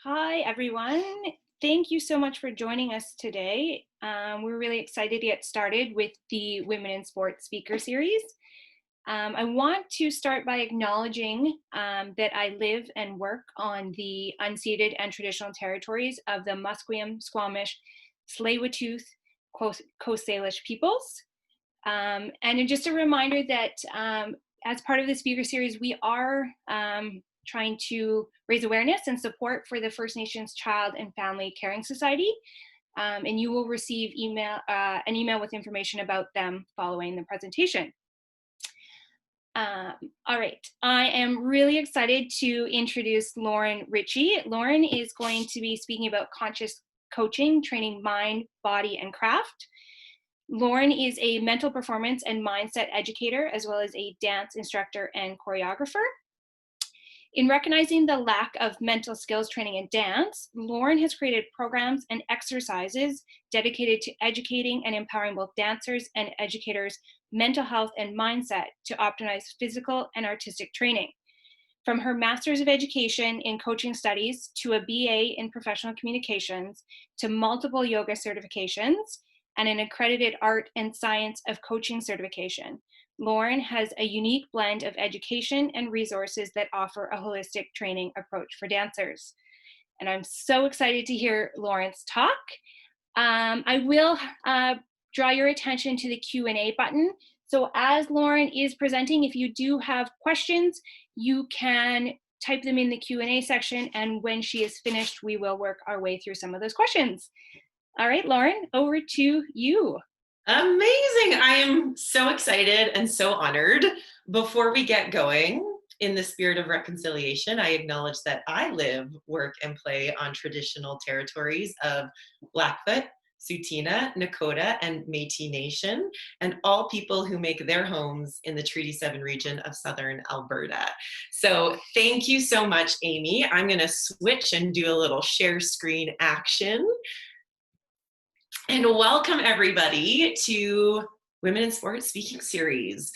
Hi, everyone. Thank you so much for joining us today. We're really excited to get started with the Women in Sports speaker series. I want to start by acknowledging that I live and work on the unceded and traditional territories of the Musqueam, Squamish, Tsleil-Waututh, Coast Salish peoples. And just a reminder that as part of the speaker series, we are trying to raise awareness and support for the First Nations Child and Family Caring Society. And you will receive an email with information about them following the presentation. All right, I am really excited to introduce Lauren Ritchie. Lauren is going to be speaking about conscious coaching, training mind, body, and craft. Lauren is a mental performance and mindset educator, as well as a dance instructor and choreographer. In recognizing the lack of mental skills training in dance, Lauren has created programs and exercises dedicated to educating and empowering both dancers and educators' mental health and mindset to optimize physical and artistic training. From her Master's of Education in Coaching Studies to a BA in Professional Communications to multiple yoga certifications and an accredited Art and Science of Coaching certification, Lauren has a unique blend of education and resources that offer a holistic training approach for dancers. And I'm so excited to hear Lauren's talk. I will draw your attention to the Q&A button. So as Lauren is presenting, if you do have questions, you can type them in the Q&A section, and when she is finished, we will work our way through some of those questions. All right, Lauren, over to you. Amazing. I am so excited and so honored. Before we get going, in the spirit of reconciliation, I acknowledge that I live, work, and play on traditional territories of Blackfoot, Tsuut'ina, Nakota, and Métis Nation, and all people who make their homes in the Treaty 7 region of southern Alberta. So thank you so much, Amy. I'm going to switch and do a little share screen action. And welcome everybody to Women in Sports Speaking Series.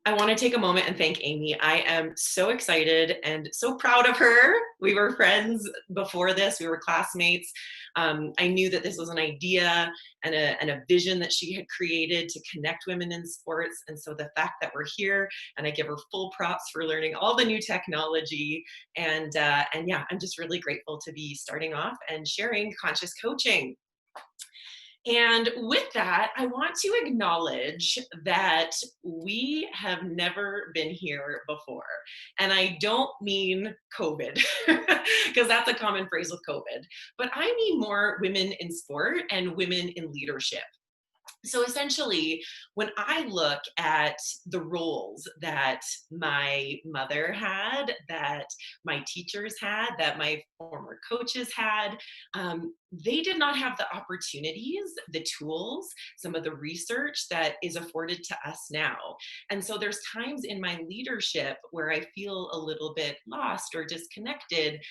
I want to take a moment and thank Amy. I am so excited and so proud of her. We were friends before this, we were classmates. I knew that this was an idea and a vision that she had created to connect women in sports. And so the fact that we're here, and I give her full props for learning all the new technology. And yeah, I'm just really grateful to be starting off and sharing conscious coaching. And with that, I want to acknowledge that we have never been here before. And I don't mean COVID, because that's a common phrase with COVID, but I mean more women in sport and women in leadership. So essentially, when I look at the roles that my mother had, that my teachers had, that my former coaches had, they did not have the opportunities, the tools, some of the research that is afforded to us now. And so there's times in my leadership where I feel a little bit lost or disconnected.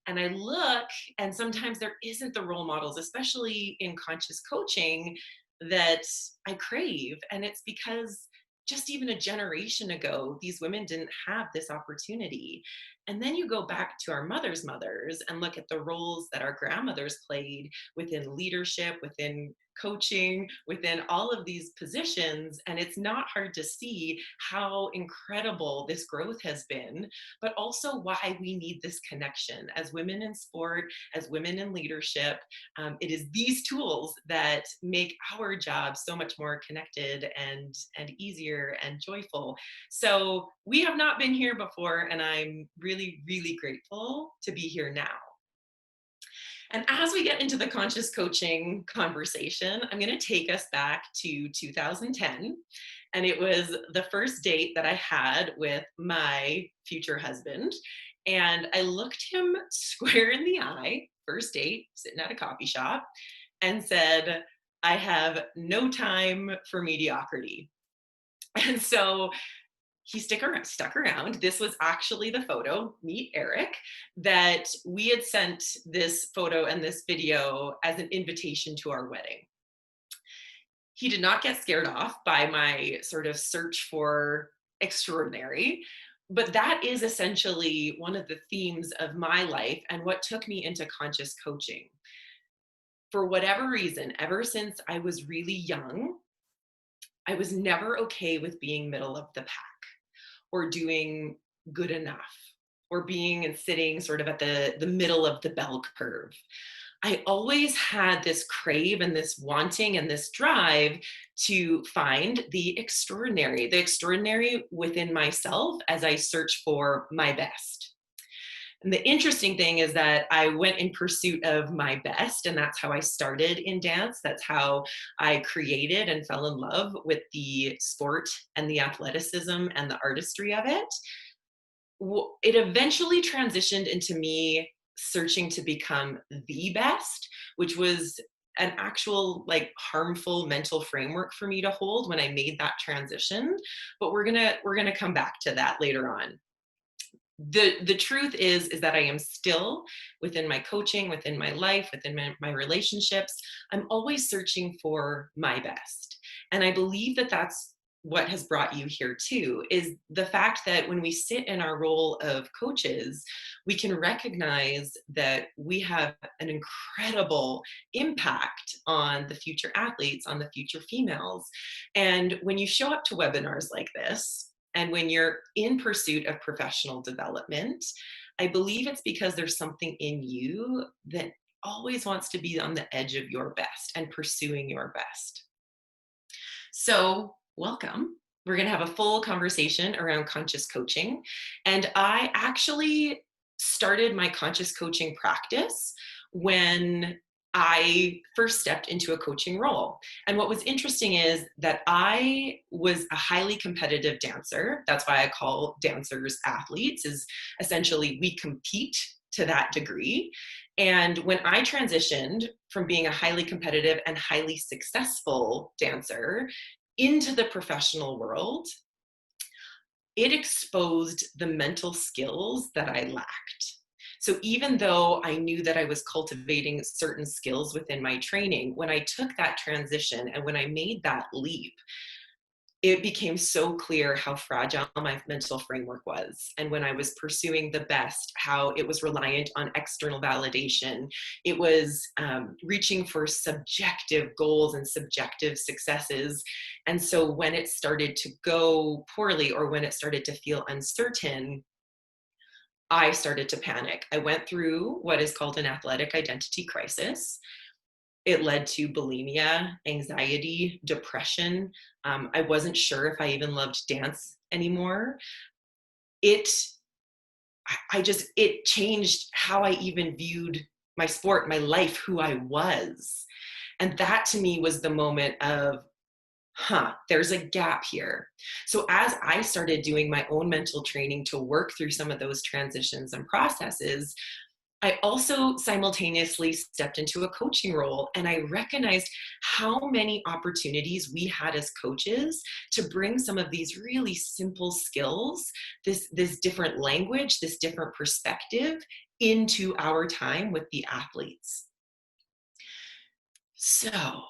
And I look, and sometimes there isn't the role models, especially in conscious coaching, that I crave. And it's because just even a generation ago, these women didn't have this opportunity. And then you go back to our mothers' mothers and look at the roles that our grandmothers played within leadership, within coaching, within all of these positions. And it's not hard to see how incredible this growth has been, but also why we need this connection as women in sport, as women in leadership. It is these tools that make our job so much more connected and easier and joyful. So we have not been here before, and I'm really, really grateful to be here now. And as we get into the conscious coaching conversation, I'm going to take us back to 2010. And it was the first date that I had with my future husband. And I looked him square in the eye, first date, sitting at a coffee shop, and said, I have no time for mediocrity. And so he stuck around. This was actually the photo, meet Eric, that we had sent this photo and this video as an invitation to our wedding. He did not get scared off by my sort of search for extraordinary. But that is essentially one of the themes of my life and what took me into conscious coaching. For whatever reason, ever since I was really young, I was never okay with being middle of the pack or doing good enough or being and sitting sort of at the middle of the bell curve. I always had this crave and this wanting and this drive to find the extraordinary within myself as I search for my best. And the interesting thing is that I went in pursuit of my best, and that's how I started in dance. That's how I created and fell in love with the sport and the athleticism and the artistry of it. It eventually transitioned into me searching to become the best, which was an actual like harmful mental framework for me to hold when I made that transition. But we're gonna come back to that later on. The truth is that I am still within my coaching, within my life, within my relationships, I'm always searching for my best. And I believe that that's what has brought you here too, is the fact that when we sit in our role of coaches, we can recognize that we have an incredible impact on the future athletes, on the future females. And when you show up to webinars like this, and when you're in pursuit of professional development, I believe it's because there's something in you that always wants to be on the edge of your best and pursuing your best. So, welcome. We're going to have a full conversation around conscious coaching. And I actually started my conscious coaching practice when I first stepped into a coaching role. And what was interesting is that I was a highly competitive dancer. That's why I call dancers athletes, is essentially we compete to that degree. And when I transitioned from being a highly competitive and highly successful dancer into the professional world, it exposed the mental skills that I lacked. So even though I knew that I was cultivating certain skills within my training, when I took that transition and when I made that leap, it became so clear how fragile my mental framework was. And when I was pursuing the best, how it was reliant on external validation. It was reaching for subjective goals and subjective successes. And so when it started to go poorly or when it started to feel uncertain, I started to panic. I went through what is called an athletic identity crisis. It led to bulimia, anxiety, depression. I wasn't sure if I even loved dance anymore. It changed how I even viewed my sport, my life, who I was. And that to me was the moment of, there's a gap here. So as I started doing my own mental training to work through some of those transitions and processes, I also simultaneously stepped into a coaching role, and I recognized how many opportunities we had as coaches to bring some of these really simple skills, this different language, this different perspective into our time with the athletes. So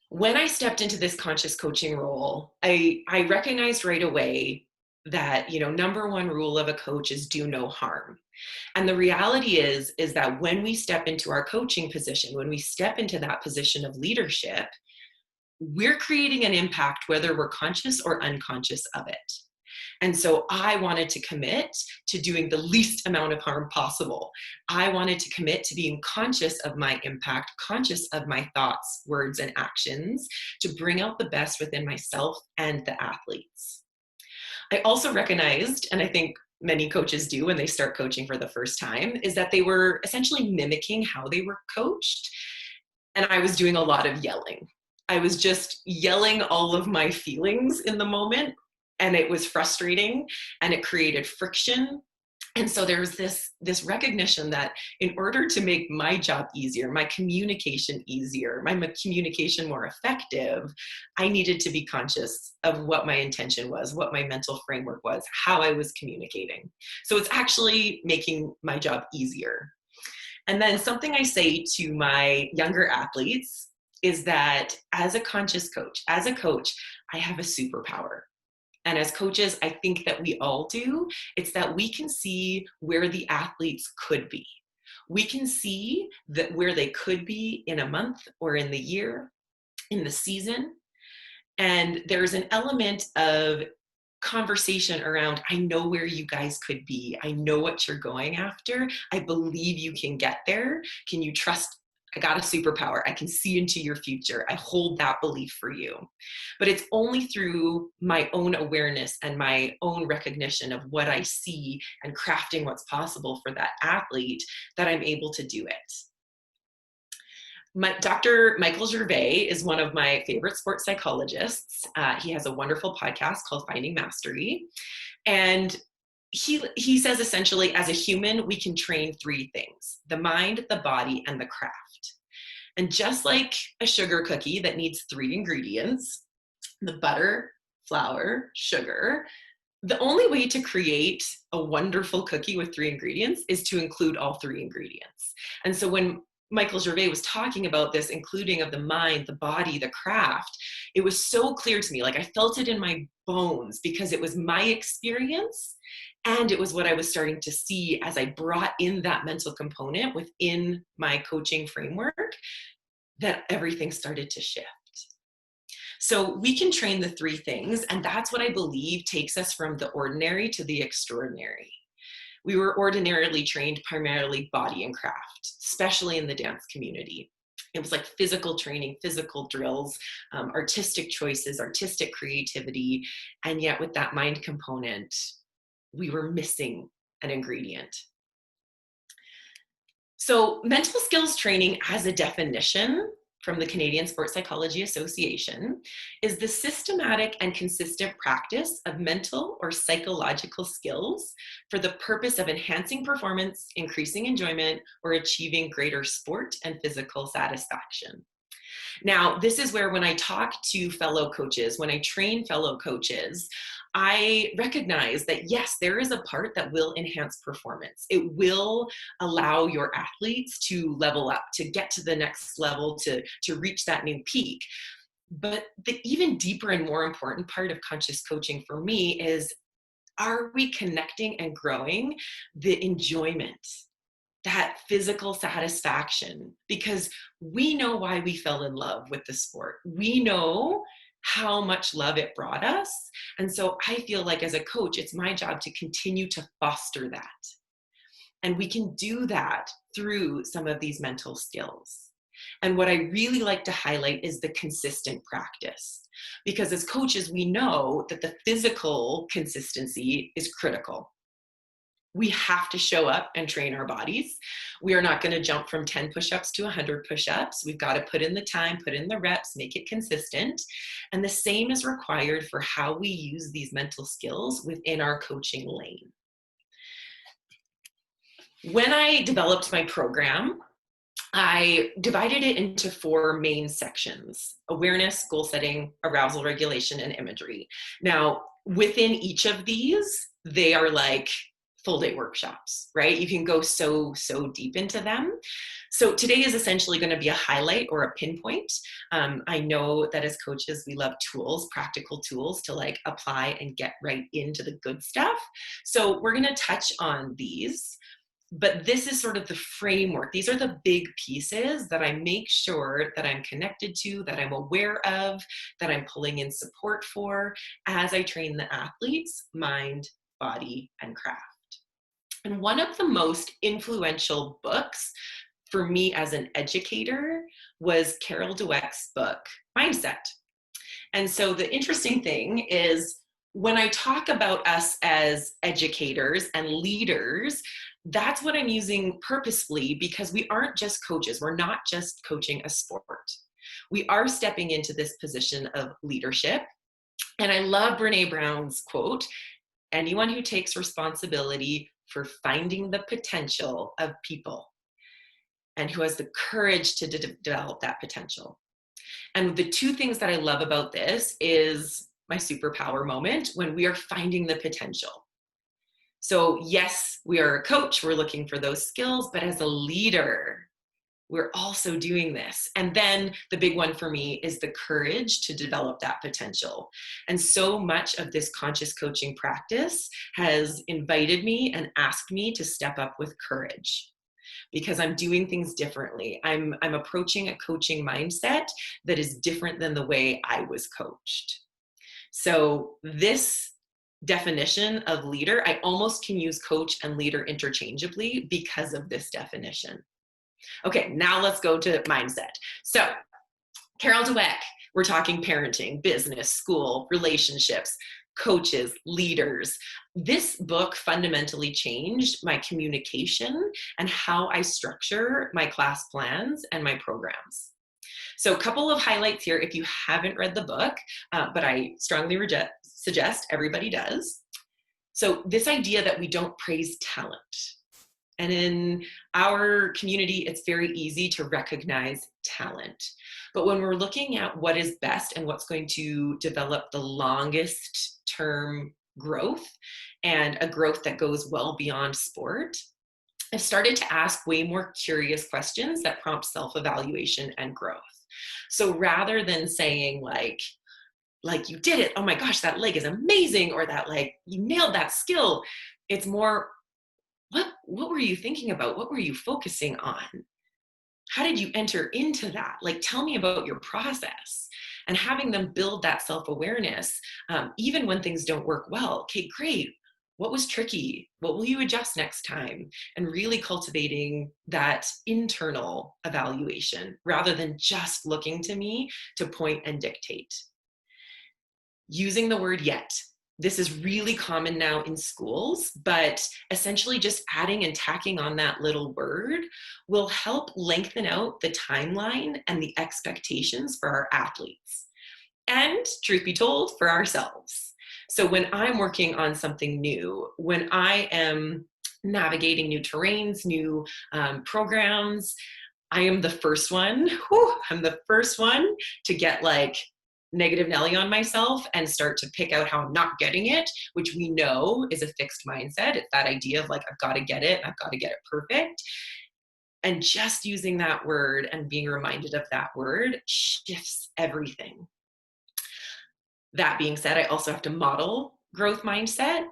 when I stepped into this conscious coaching role, I recognized right away that, number one rule of a coach is do no harm. And the reality is that when we step into our coaching position, when we step into that position of leadership, we're creating an impact whether we're conscious or unconscious of it. And so I wanted to commit to doing the least amount of harm possible. I wanted to commit to being conscious of my impact, conscious of my thoughts, words, and actions to bring out the best within myself and the athletes. I also recognized, and I think many coaches do when they start coaching for the first time, is that they were essentially mimicking how they were coached. And I was doing a lot of yelling. I was just yelling all of my feelings in the moment, and it was frustrating and it created friction. And so there was this recognition that in order to make my job easier, my communication easier, my communication more effective, I needed to be conscious of what my intention was, what my mental framework was, how I was communicating. So it's actually making my job easier. And then something I say to my younger athletes is that as a conscious coach, as a coach, I have a superpower. And as coaches, I think that we all do. It's that we can see where the athletes could be. We can see that where they could be in a month or in the year, in the season. And there's an element of conversation around, I know where you guys could be. I know what you're going after. I believe you can get there. Can you trust? I got a superpower. I can see into your future. I hold that belief for you. But it's only through my own awareness and my own recognition of what I see and crafting what's possible for that athlete that I'm able to do it. Dr. Michael Gervais is one of my favorite sports psychologists. He has a wonderful podcast called Finding Mastery. And he says essentially, as a human, we can train three things: the mind, the body, and the craft. And just like a sugar cookie that needs three ingredients, the butter, flour, sugar, the only way to create a wonderful cookie with three ingredients is to include all three ingredients. And so when Michael Gervais was talking about this including of the mind, the body, the craft, it was so clear to me. Like, I felt it in my bones because it was my experience and it was what I was starting to see as I brought in that mental component within my coaching framework, that everything started to shift. So we can train the three things, and that's what I believe takes us from the ordinary to the extraordinary. We were ordinarily trained primarily body and craft, especially in the dance community. It was like physical training, physical drills, artistic choices, artistic creativity. And yet with that mind component, we were missing an ingredient. So mental skills training, as a definition from the Canadian Sports Psychology Association, is the systematic and consistent practice of mental or psychological skills for the purpose of enhancing performance, increasing enjoyment, or achieving greater sport and physical satisfaction. Now, this is where when I talk to fellow coaches, when I train fellow coaches, I recognize that yes, there is a part that will enhance performance. It will allow your athletes to level up, to get to the next level, to reach that new peak. But the even deeper and more important part of conscious coaching for me is, are we connecting and growing the enjoyment, that physical satisfaction? Because we know why we fell in love with the sport. We know how much love it brought us. And so I feel like as a coach, it's my job to continue to foster that. And we can do that through some of these mental skills. And what I really like to highlight is the consistent practice. Because as coaches, we know that the physical consistency is critical. We have to show up and train our bodies. We are not going to jump from 10 push-ups to 100 push-ups. We've got to put in the time, put in the reps, make it consistent. And the same is required for how we use these mental skills within our coaching lane. When I developed my program, I divided it into 4 main sections: awareness, goal setting, arousal regulation, and imagery. Now, within each of these, they are like full day workshops, right? You can go so deep into them. So today is essentially going to be a highlight or a pinpoint. I know that as coaches, we love tools, practical tools to like apply and get right into the good stuff. So we're going to touch on these, but this is sort of the framework. These are the big pieces that I make sure that I'm connected to, that I'm aware of, that I'm pulling in support for as I train the athletes' mind, body, and craft. And one of the most influential books for me as an educator was Carol Dweck's book, Mindset. And so the interesting thing is, when I talk about us as educators and leaders, that's what I'm using purposefully, because we aren't just coaches. We're not just coaching a sport. We are stepping into this position of leadership. And I love Brené Brown's quote: anyone who takes responsibility for finding the potential of people and who has the courage to develop that potential. And the 2 things that I love about this is my superpower moment, when we are finding the potential. So yes, we are a coach, we're looking for those skills, but as a leader, we're also doing this. And then the big one for me is the courage to develop that potential. And so much of this conscious coaching practice has invited me and asked me to step up with courage, because I'm doing things differently. I'm approaching a coaching mindset that is different than the way I was coached. So this definition of leader, I almost can use coach and leader interchangeably because of this definition. Okay, now let's go to mindset. So Carol Dweck, we're talking parenting, business, school, relationships, coaches, leaders. This book fundamentally changed my communication and how I structure my class plans and my programs. So a couple of highlights here if you haven't read the book, but I strongly suggest everybody does. So this idea that we don't praise talent. And in our community, it's very easy to recognize talent. But when we're looking at what is best and what's going to develop the longest term growth and a growth that goes well beyond sport, I've started to ask way more curious questions that prompt self-evaluation and growth. So rather than saying like you did it, oh my gosh, that leg is amazing, or that like you nailed that skill, it's more, what were you thinking about? What were you focusing on? How did you enter into that? Like, tell me about your process. And having them build that self-awareness, even when things don't work well. Okay, great. What was tricky? What will you adjust next time? And really cultivating that internal evaluation rather than just looking to me to point and dictate. Using the word yet. This is really common now in schools, but essentially just adding and tacking on that little word will help lengthen out the timeline and the expectations for our athletes. And truth be told, for ourselves. So when I'm working on something new, when I am navigating new terrains, new programs, I am the first one, I'm the first one to get like negative Nelly on myself and start to pick out how I'm not getting it, which we know is a fixed mindset. It's that idea of like, I've got to get it, I've got to get it perfect. And just using that word and being reminded of that word shifts everything. That being said, I also have to model growth mindset.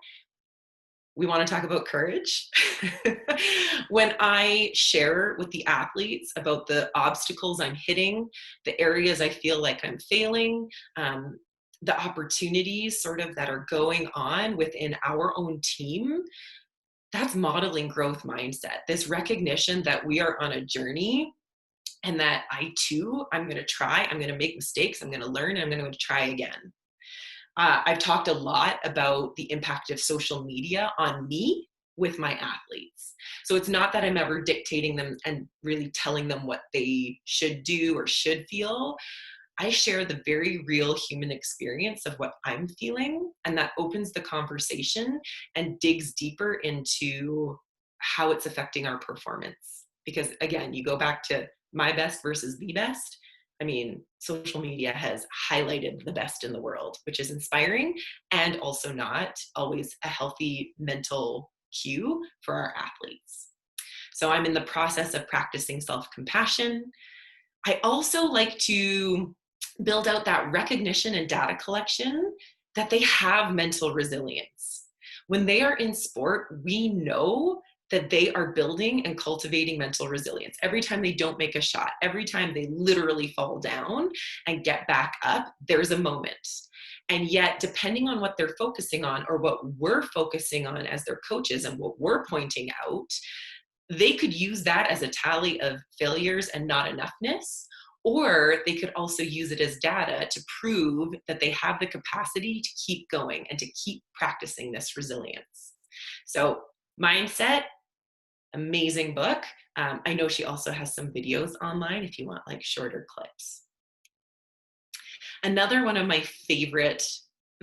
We want to talk about courage. When I share with the athletes about the obstacles I'm hitting, the areas I feel like I'm failing, the opportunities sort of that are going on within our own team, that's modeling growth mindset. This recognition that we are on a journey and that I too, I'm going to try, I'm going to make mistakes, I'm going to learn, and I'm going to try again. I've talked a lot about the impact of social media on me with my athletes. So it's not that I'm ever dictating them and really telling them what they should do or should feel. I share the very real human experience of what I'm feeling, and that opens the conversation and digs deeper into how it's affecting our performance. Because again, you go back to my best versus the best. I mean, social media has highlighted the best in the world, which is inspiring and also not always a healthy mental cue for our athletes. So I'm in the process of practicing self-compassion. I also like to build out that recognition and data collection that they have mental resilience. When they are in sport, we know that they are building and cultivating mental resilience. Every time they don't make a shot, every time they literally fall down and get back up, there's a moment. And yet, depending on what they're focusing on or what we're focusing on as their coaches and what we're pointing out, they could use that as a tally of failures and not enoughness, or they could also use it as data to prove that they have the capacity to keep going and to keep practicing this resilience. So mindset, amazing book. I know she also has some videos online if you want like shorter clips. Another one of my favorite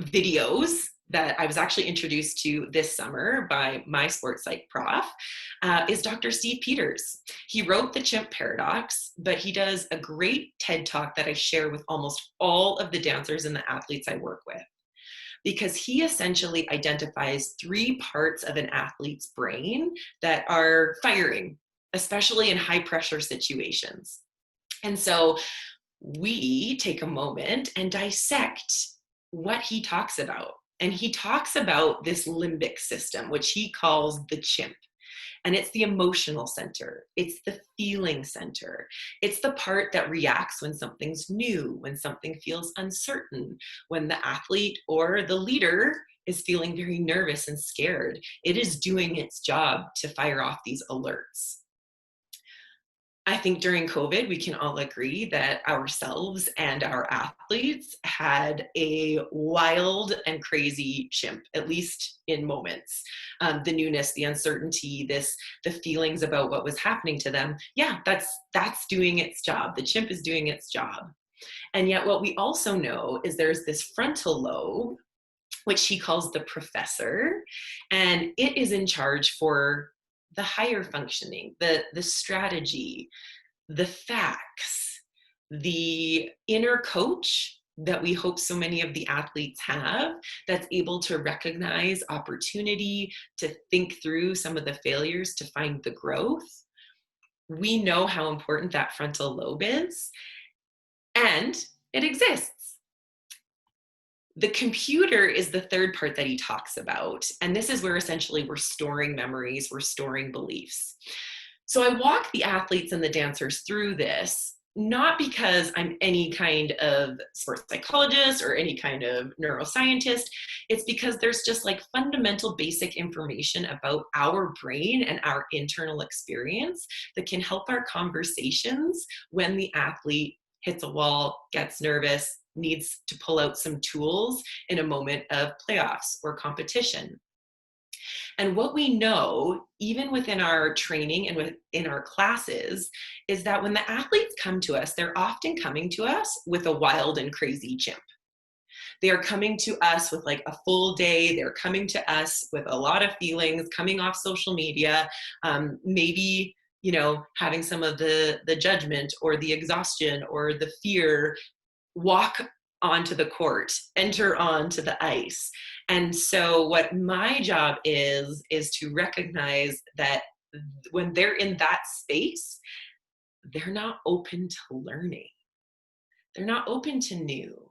videos that I was actually introduced to this summer by my sports psych prof is Dr. Steve Peters. He wrote The Chimp Paradox, but he does a great TED Talk that I share with almost all of the dancers and the athletes I work with, because he essentially identifies 3 parts of an athlete's brain that are firing especially in high pressure situations. And so we take a moment and dissect what he talks about. And he talks about this limbic system, which he calls the chimp. And it's the emotional center. It's the feeling center. It's the part that reacts when something's new, when something feels uncertain, when the athlete or the leader is feeling very nervous and scared. It is doing its job to fire off these alerts. I think during COVID, we can all agree that ourselves and our athletes had a wild and crazy chimp, at least in moments. The newness, the uncertainty, the feelings about what was happening to them. Yeah, that's doing its job. The chimp is doing its job. And yet what we also know is there's this frontal lobe, which he calls the professor, and it is in charge for the higher functioning, the strategy, the facts, the inner coach that we hope so many of the athletes have, that's able to recognize opportunity, to think through some of the failures, to find the growth. We know how important that frontal lobe is, and it exists. The computer is the third part that he talks about. And this is where essentially we're storing memories, we're storing beliefs. So I walk the athletes and the dancers through this, not because I'm any kind of sports psychologist or any kind of neuroscientist. It's because there's just like fundamental basic information about our brain and our internal experience that can help our conversations when the athlete hits a wall, gets nervous, needs to pull out some tools in a moment of playoffs or competition. And what we know, even within our training and within our classes, is that when the athletes come to us, they're often coming to us with a wild and crazy chimp. They are coming to us with like a full day. They're coming to us with a lot of feelings, coming off social media, maybe having some of the judgment or the exhaustion or the fear walk onto the court, enter onto the ice. And so what my job is to recognize that when they're in that space, they're not open to learning. They're not open to new.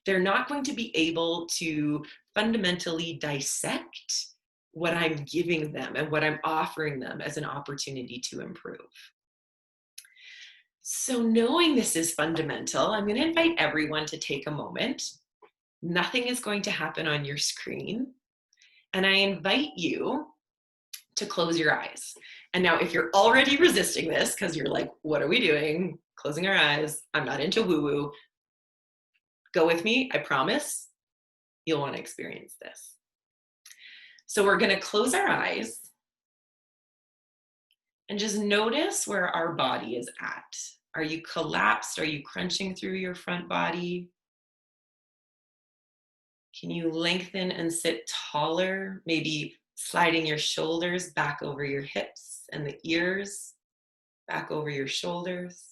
They're not going to be able to fundamentally dissect what I'm giving them and what I'm offering them as an opportunity to improve. So knowing this is fundamental, I'm going to invite everyone to take a moment. Nothing is going to happen on your screen. And I invite you to close your eyes. And now if you're already resisting this because you're like, what are we doing? Closing our eyes. I'm not into woo-woo. Go with me. I promise you'll want to experience this. So we're going to close our eyes and just notice where our body is at. Are you collapsed? Are you crunching through your front body? Can you lengthen and sit taller? Maybe sliding your shoulders back over your hips and the ears back over your shoulders.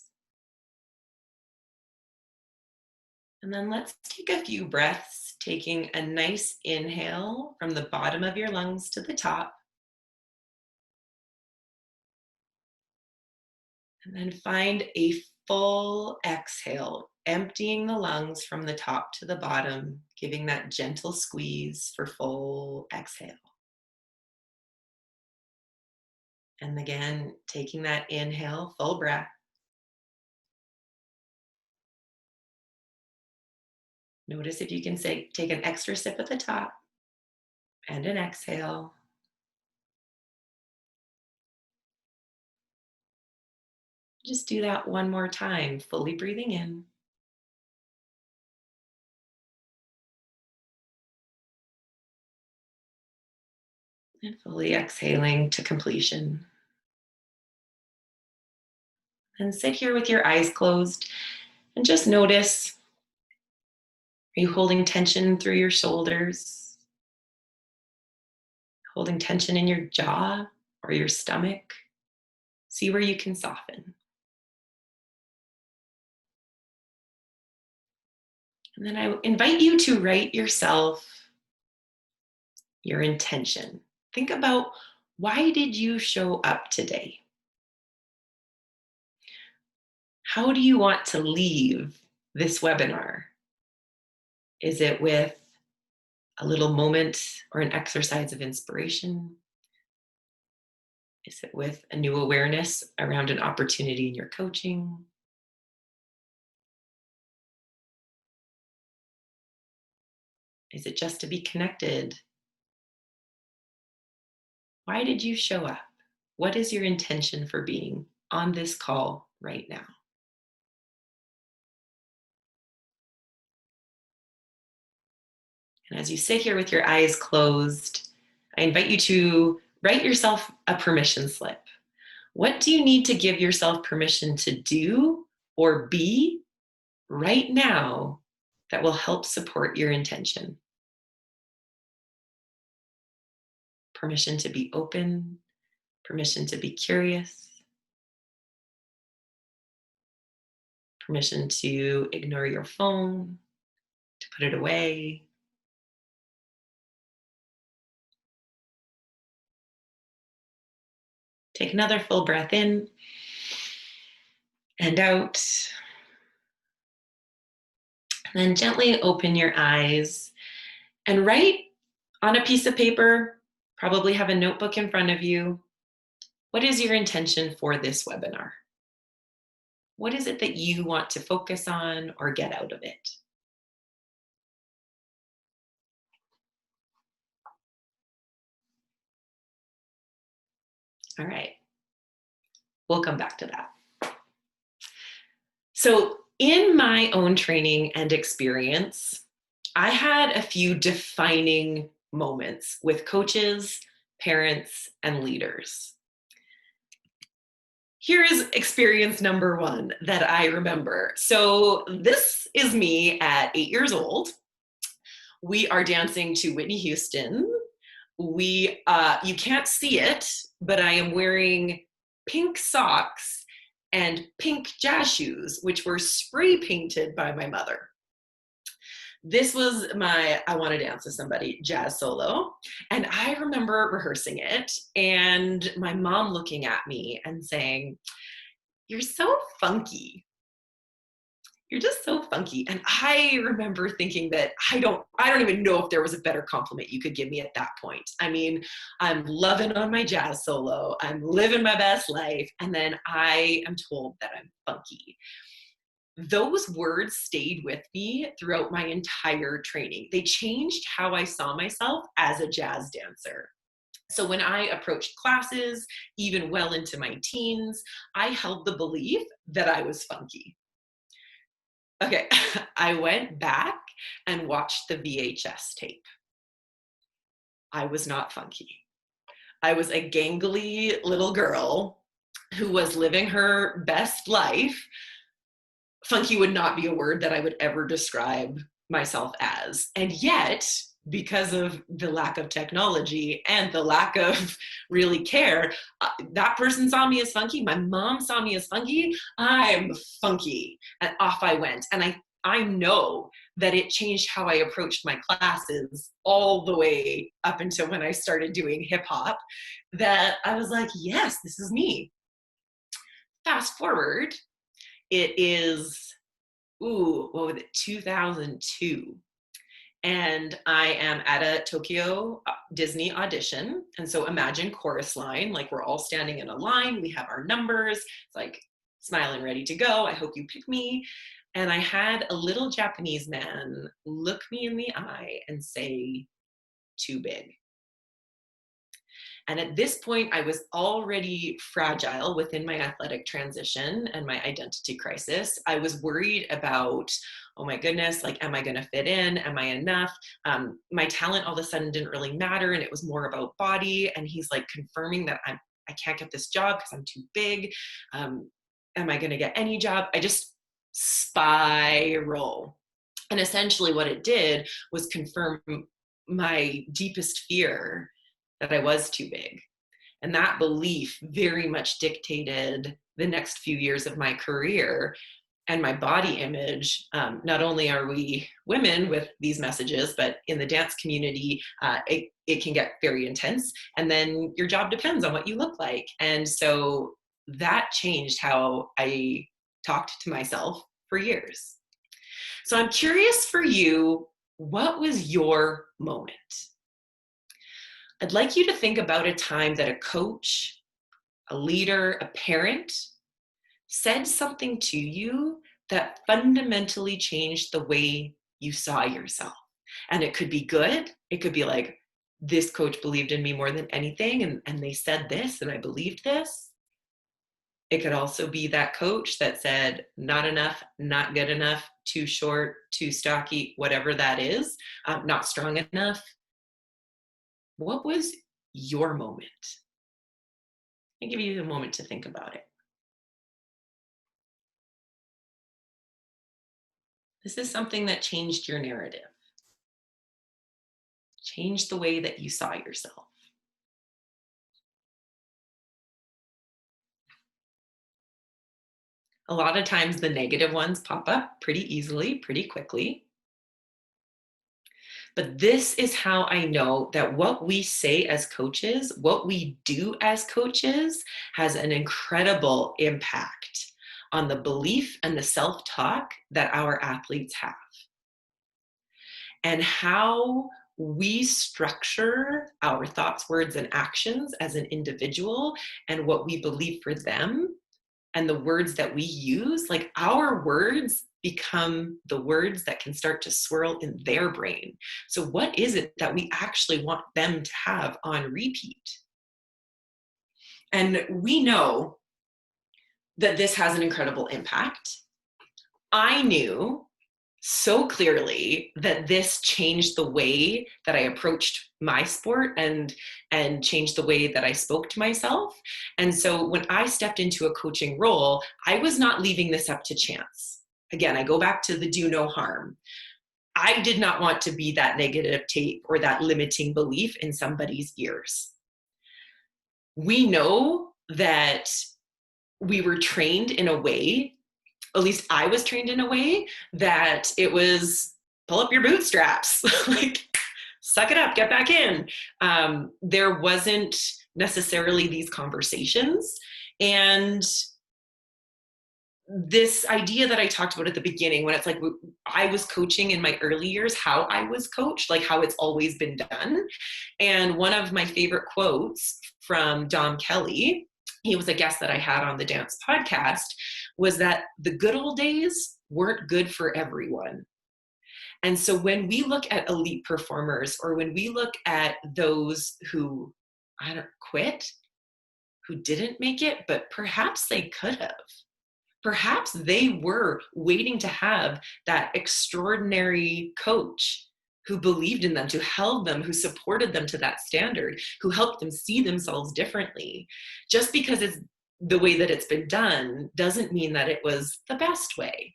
And then let's take a few breaths, taking a nice inhale from the bottom of your lungs to the top. And then find a full exhale, emptying the lungs from the top to the bottom, giving that gentle squeeze for full exhale. And again, taking that inhale, full breath. Notice if you can take an extra sip at the top and an exhale. Just do that one more time, fully breathing in. And fully exhaling to completion. And sit here with your eyes closed and just notice, are you holding tension through your shoulders? Holding tension in your jaw or your stomach? See where you can soften. And then I invite you to write yourself your intention. Think about, why did you show up today? How do you want to leave this webinar? Is it with a little moment or an exercise of inspiration? Is it with a new awareness around an opportunity in your coaching? Is it just to be connected? Why did you show up? What is your intention for being on this call right now? And as you sit here with your eyes closed, I invite you to write yourself a permission slip. What do you need to give yourself permission to do or be right now that will help support your intention? Permission to be open, permission to be curious, permission to ignore your phone, to put it away. Take another full breath in and out. And then gently open your eyes and write on a piece of paper, probably have a notebook in front of you. What is your intention for this webinar? What is it that you want to focus on or get out of it? All right, we'll come back to that. So in my own training and experience, I had a few defining moments with coaches, parents, and leaders. Here is experience number one that I remember. So this is me at 8 years old. We are dancing to Whitney Houston. You can't see it, but I am wearing pink socks and pink jazz shoes, which were spray painted by my mother. This was my I Want to Dance with Somebody jazz solo. And I remember rehearsing it and my mom looking at me and saying, "You're so funky. You're just so funky." And I remember thinking that I don't even know if there was a better compliment you could give me at that point. I mean, I'm loving on my jazz solo. I'm living my best life. And then I am told that I'm funky. Those words stayed with me throughout my entire training. They changed how I saw myself as a jazz dancer. So when I approached classes, even well into my teens, I held the belief that I was funky. Okay, I went back and watched the VHS tape. I was not funky. I was a gangly little girl who was living her best life. Funky would not be a word that I would ever describe myself as. And yet, because of the lack of technology and the lack of really care, that person saw me as funky. My mom saw me as funky. I'm funky. And off I went. And I know that it changed how I approached my classes all the way up until when I started doing hip hop, that I was like, yes, this is me. Fast forward, it is, what was it, 2002. And I am at a Tokyo Disney audition. And so imagine chorus line, like we're all standing in a line, we have our numbers, it's like smiling, ready to go, I hope you pick me. And I had a little Japanese man look me in the eye and say, "Too big." And at this point, I was already fragile within my athletic transition and my identity crisis. I was worried about, oh my goodness, like, am I going to fit in? Am I enough? My talent all of a sudden didn't really matter, and it was more about body. And he's like confirming that I can't get this job because I'm too big. Am I going to get any job? I just spiral. And essentially what it did was confirm my deepest fear, that I was too big. And that belief very much dictated the next few years of my career and my body image. Not only are we women with these messages, but in the dance community, it can get very intense. And then your job depends on what you look like. And so that changed how I talked to myself for years. So I'm curious for you, what was your moment? I'd like you to think about a time that a coach, a leader, a parent said something to you that fundamentally changed the way you saw yourself. And it could be good. It could be like, this coach believed in me more than anything, and they said this, and I believed this. It could also be that coach that said, not enough, not good enough, too short, too stocky, whatever that is, not strong enough. What was your moment? I'll give you a moment to think about it. This is something that changed your narrative, changed the way that you saw yourself. A lot of times the negative ones pop up pretty easily, pretty quickly. But this is how I know that what we say as coaches, what we do as coaches, has an incredible impact on the belief and the self-talk that our athletes have. And how we structure our thoughts, words, and actions as an individual, and what we believe for them, and the words that we use, like our words become the words that can start to swirl in their brain. So what is it that we actually want them to have on repeat? And we know that this has an incredible impact. I knew so clearly that this changed the way that I approached my sport and changed the way that I spoke to myself. And so when I stepped into a coaching role, I was not leaving this up to chance. Again, I go back to the do no harm. I did not want to be that negative tape or that limiting belief in somebody's ears. We know that we were trained in a way, at least I was trained in a way, that it was pull up your bootstraps, like suck it up, get back in. There wasn't necessarily these conversations. And this idea that I talked about at the beginning, when it's like I was coaching in my early years, how I was coached, like how it's always been done. And one of my favorite quotes from Dom Kelly, he was a guest that I had on the Dance podcast, was that the good old days weren't good for everyone. And so when we look at elite performers, or when we look at those who quit, who didn't make it, but perhaps they could have. Perhaps they were waiting to have that extraordinary coach who believed in them, who held them, who supported them to that standard, who helped them see themselves differently. Just because it's the way that it's been done doesn't mean that it was the best way.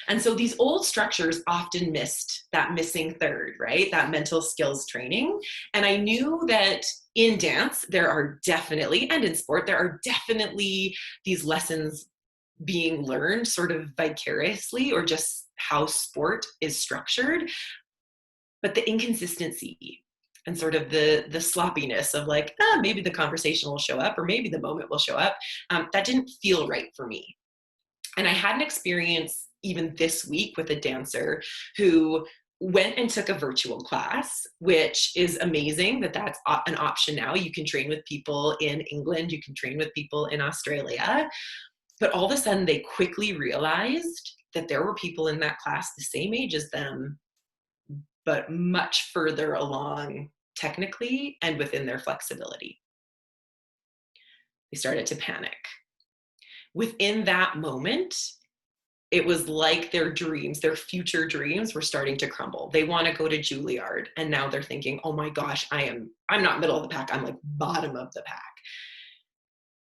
And so these old structures often missed that missing third, right? That mental skills training. And I knew that in dance, there are definitely, and in sport, there are definitely these lessons being learned sort of vicariously, or just how sport is structured. But the inconsistency and sort of the sloppiness of like, maybe the conversation will show up, or maybe the moment will show up, that didn't feel right for me. And I had an experience even this week with a dancer who went and took a virtual class, which is amazing that that's an option now. You can train with people in England, you can train with people in Australia. But all of a sudden, they quickly realized that there were people in that class the same age as them, but much further along technically and within their flexibility. They started to panic. Within that moment, it was like their dreams, their future dreams were starting to crumble. They want to go to Juilliard, and now they're thinking, oh my gosh, I'm not middle of the pack, I'm like bottom of the pack.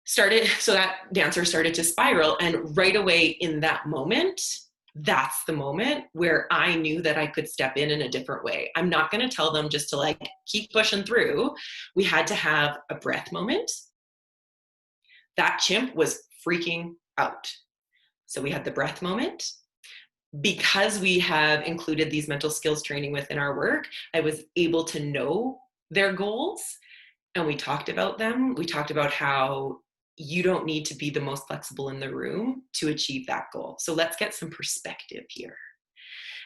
So that dancer started to spiral, and right away in that moment, that's the moment where I knew that I could step in a different way. I'm not going to tell them just to like keep pushing through. We had to have a breath moment. That chimp was freaking out. So we had the breath moment. Because we have included these mental skills training within our work, I was able to know their goals, and we talked about them. We talked about how you don't need to be the most flexible in the room to achieve that goal. So let's get some perspective here.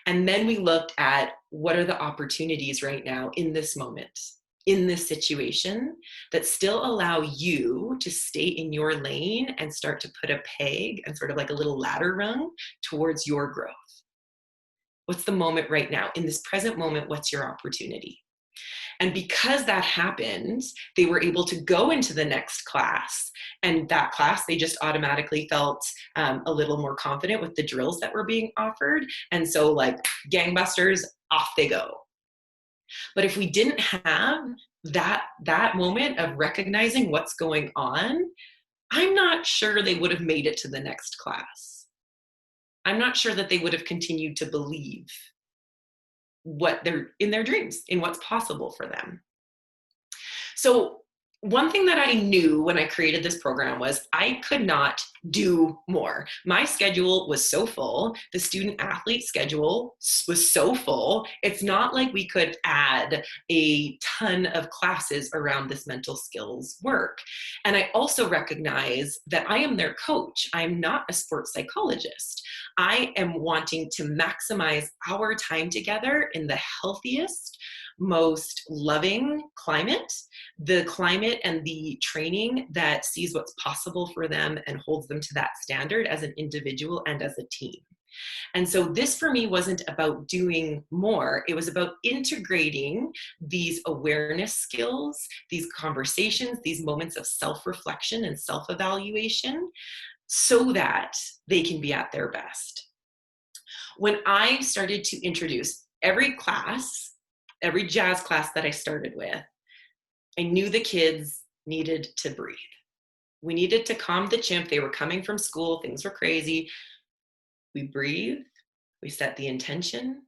And then we looked at what are the opportunities right now in this moment, in this situation, that still allow you to stay in your lane and start to put a peg and sort of like a little ladder rung towards your growth. What's the moment right now? In this present moment, what's your opportunity? And because that happened, they were able to go into the next class. And that class, they just automatically felt a little more confident with the drills that were being offered. And so, like, gangbusters, off they go. But if we didn't have that moment of recognizing what's going on, I'm not sure they would have made it to the next class. I'm not sure that they would have continued to believe what they're in their dreams, in what's possible for them. So one thing that I knew when I created this program was I could not do more. My schedule was so full. The student athlete schedule was so full. It's not like we could add a ton of classes around this mental skills work. And I also recognize that I am their coach. I'm not a sports psychologist. I am wanting to maximize our time together in the healthiest, most loving climate, the climate and the training that sees what's possible for them and holds them to that standard as an individual and as a team. And so this for me wasn't about doing more. It was about integrating these awareness skills, these conversations, these moments of self-reflection and self-evaluation so that they can be at their best. When I started to introduce every class, every jazz class that I started with, I knew the kids needed to breathe. We needed to calm the chimp. They were coming from school. Things were crazy. We breathe. We set the intention,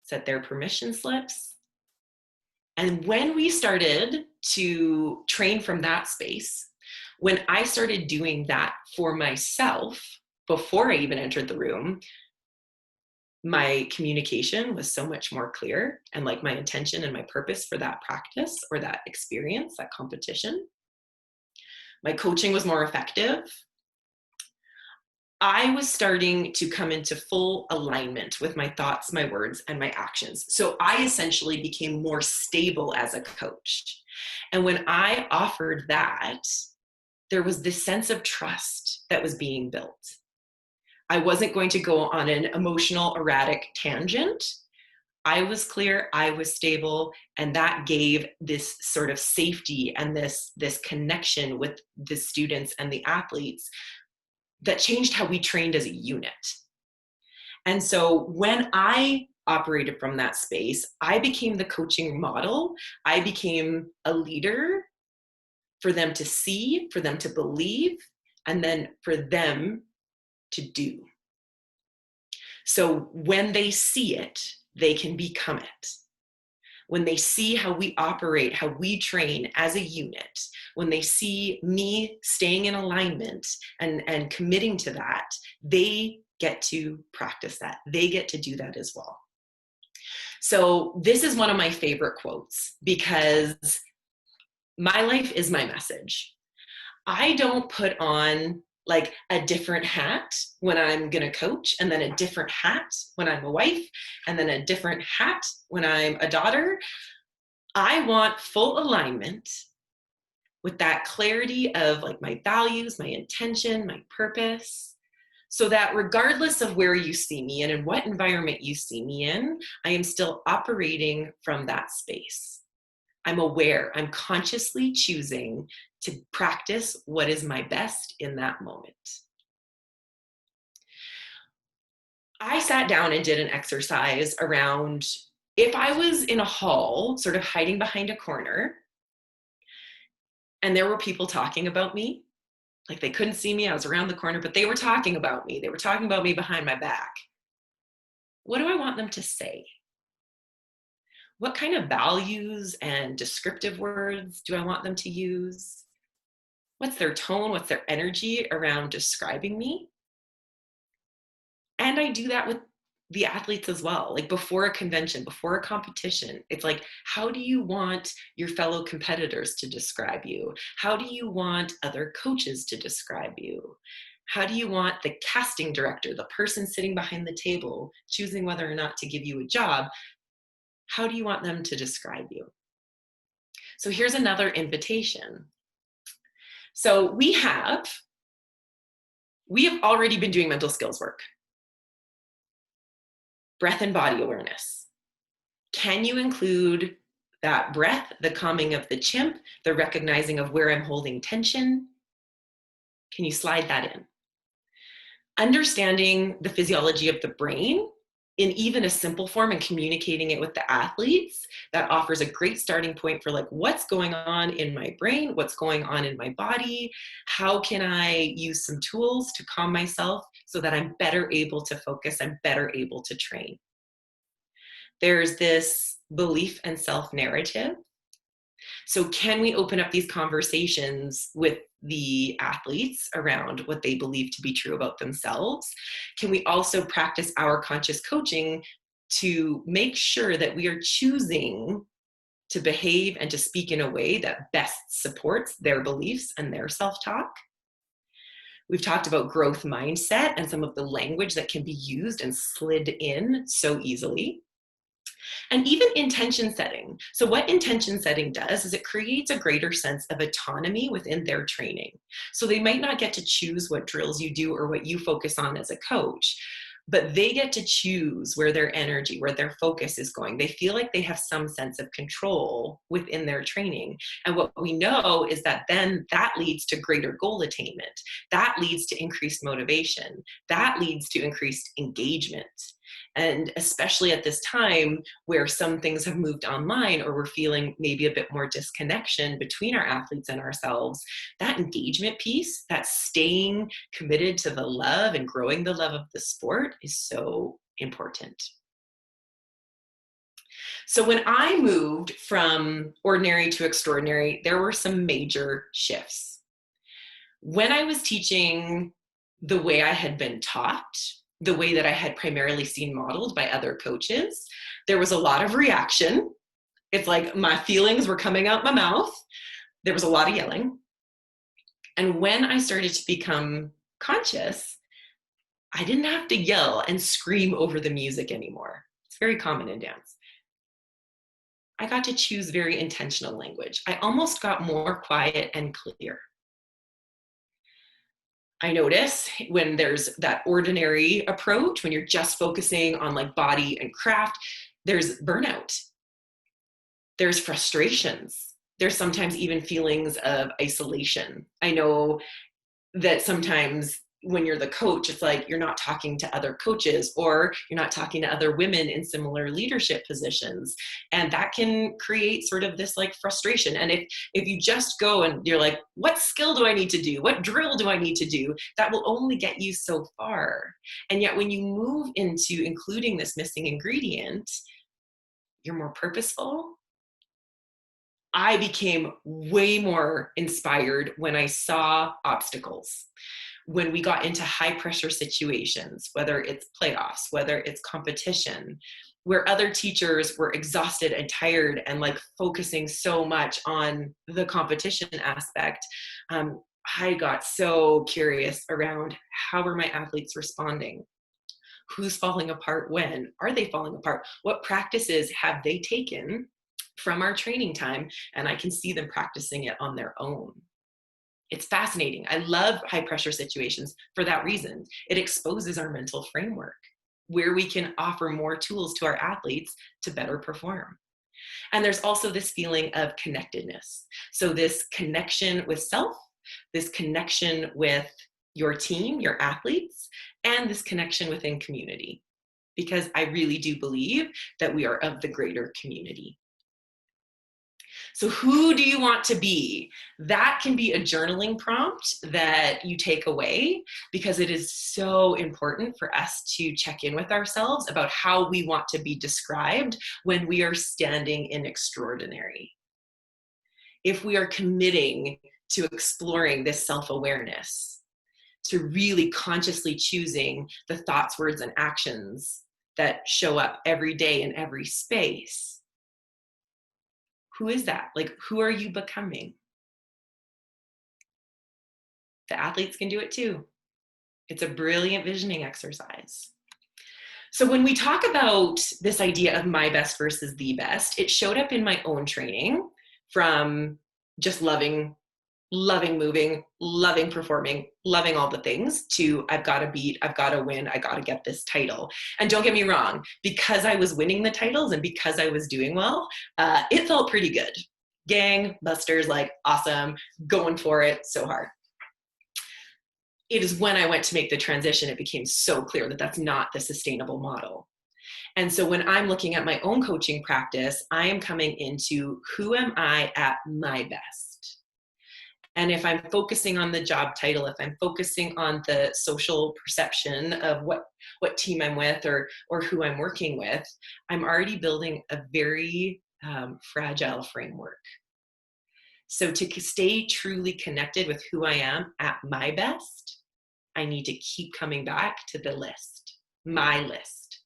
set their permission slips. And when we started to train from that space, when I started doing that for myself before I even entered the room, my communication was so much more clear, and like my intention and my purpose for that practice or that experience, that competition. My coaching was more effective. I was starting to come into full alignment with my thoughts, my words, and my actions. So I essentially became more stable as a coach. And when I offered that, there was this sense of trust that was being built. I wasn't going to go on an emotional, erratic tangent. I was clear, I was stable, and that gave this sort of safety and this connection with the students and the athletes that changed how we trained as a unit. And so when I operated from that space, I became the coaching model. I became a leader for them to see, for them to believe, and then for them to do. So when they see it, they can become it. When they see how we operate, how we train as a unit, when they see me staying in alignment and committing to that, they get to practice that. They get to do that as well. So this is one of my favorite quotes because my life is my message. I don't put on like a different hat when I'm gonna coach, and then a different hat when I'm a wife, and then a different hat when I'm a daughter. I want full alignment with that clarity of like my values, my intention, my purpose, so that regardless of where you see me and in what environment you see me in, I am still operating from that space. I'm aware, I'm consciously choosing to practice what is my best in that moment. I sat down and did an exercise around if I was in a hall, sort of hiding behind a corner, and there were people talking about me, like they couldn't see me, I was around the corner, but they were talking about me. They were talking about me behind my back. What do I want them to say? What kind of values and descriptive words do I want them to use? What's their tone? What's their energy around describing me? And I do that with the athletes as well. Like before a convention, before a competition, it's like, how do you want your fellow competitors to describe you? How do you want other coaches to describe you? How do you want the casting director, the person sitting behind the table, choosing whether or not to give you a job? How do you want them to describe you? So here's another invitation. So we have already been doing mental skills work. Breath and body awareness. Can you include that breath, the calming of the chimp, the recognizing of where I'm holding tension? Can you slide that in? Understanding the physiology of the brain in even a simple form and communicating it with the athletes, that offers a great starting point for like, what's going on in my brain? What's going on in my body? How can I use some tools to calm myself so that I'm better able to focus? I'm better able to train. There's this belief and self-narrative. So can we open up these conversations with the athletes around what they believe to be true about themselves? Can we also practice our conscious coaching to make sure that we are choosing to behave and to speak in a way that best supports their beliefs and their self-talk? We've talked about growth mindset and some of the language that can be used and slid in so easily. And even intention setting. So what intention setting does is it creates a greater sense of autonomy within their training. So they might not get to choose what drills you do or what you focus on as a coach, but they get to choose where their energy, where their focus is going. They feel like they have some sense of control within their training. And what we know is that then that leads to greater goal attainment. That leads to increased motivation. That leads to increased engagement. And especially at this time where some things have moved online or we're feeling maybe a bit more disconnection between our athletes and ourselves, that engagement piece, that staying committed to the love and growing the love of the sport is so important. So when I moved from ordinary to extraordinary, there were some major shifts. When I was teaching the way I had been taught, the way that I had primarily seen modeled by other coaches, there was a lot of reaction. It's like my feelings were coming out my mouth. There was a lot of yelling. And when I started to become conscious, I didn't have to yell and scream over the music anymore. It's very common in dance. I got to choose very intentional language. I almost got more quiet and clear. I notice when there's that ordinary approach, when you're just focusing on like body and craft, there's burnout. There's frustrations. There's sometimes even feelings of isolation. I know that sometimes when you're the coach, it's like you're not talking to other coaches or you're not talking to other women in similar leadership positions. And that can create sort of this like frustration. And if you just go and you're like, what skill do I need to do? What drill do I need to do? That will only get you so far. And yet when you move into including this missing ingredient, you're more purposeful. I became way more inspired when I saw obstacles. When we got into high pressure situations, whether it's playoffs, whether it's competition, where other teachers were exhausted and tired and like focusing so much on the competition aspect, I got so curious around how are my athletes responding? Who's falling apart when? Are they falling apart? What practices have they taken from our training time? And I can see them practicing it on their own. It's fascinating. I love high pressure situations for that reason. It exposes our mental framework where we can offer more tools to our athletes to better perform. And there's also this feeling of connectedness. So this connection with self, this connection with your team, your athletes, and this connection within community. Because I really do believe that we are of the greater community. So who do you want to be? That can be a journaling prompt that you take away because it is so important for us to check in with ourselves about how we want to be described when we are standing in extraordinary. If we are committing to exploring this self-awareness, to really consciously choosing the thoughts, words, and actions that show up every day in every space. Who is that? Like, who are you becoming? The athletes can do it too. It's a brilliant visioning exercise. So when we talk about this idea of my best versus the best, it showed up in my own training from just loving moving, loving performing, loving all the things, to I've got to beat, I've got to win, I got to get this title. And don't get me wrong, because I was winning the titles and because I was doing well, it felt pretty good. Gang busters, like awesome, going for it so hard. It is when I went to make the transition, it became so clear that that's not the sustainable model. And so when I'm looking at my own coaching practice, I am coming into who am I at my best? And if I'm focusing on the job title, if I'm focusing on the social perception of what team I'm with or who I'm working with, I'm already building a very fragile framework. So to stay truly connected with who I am at my best, I need to keep coming back to the list, my list.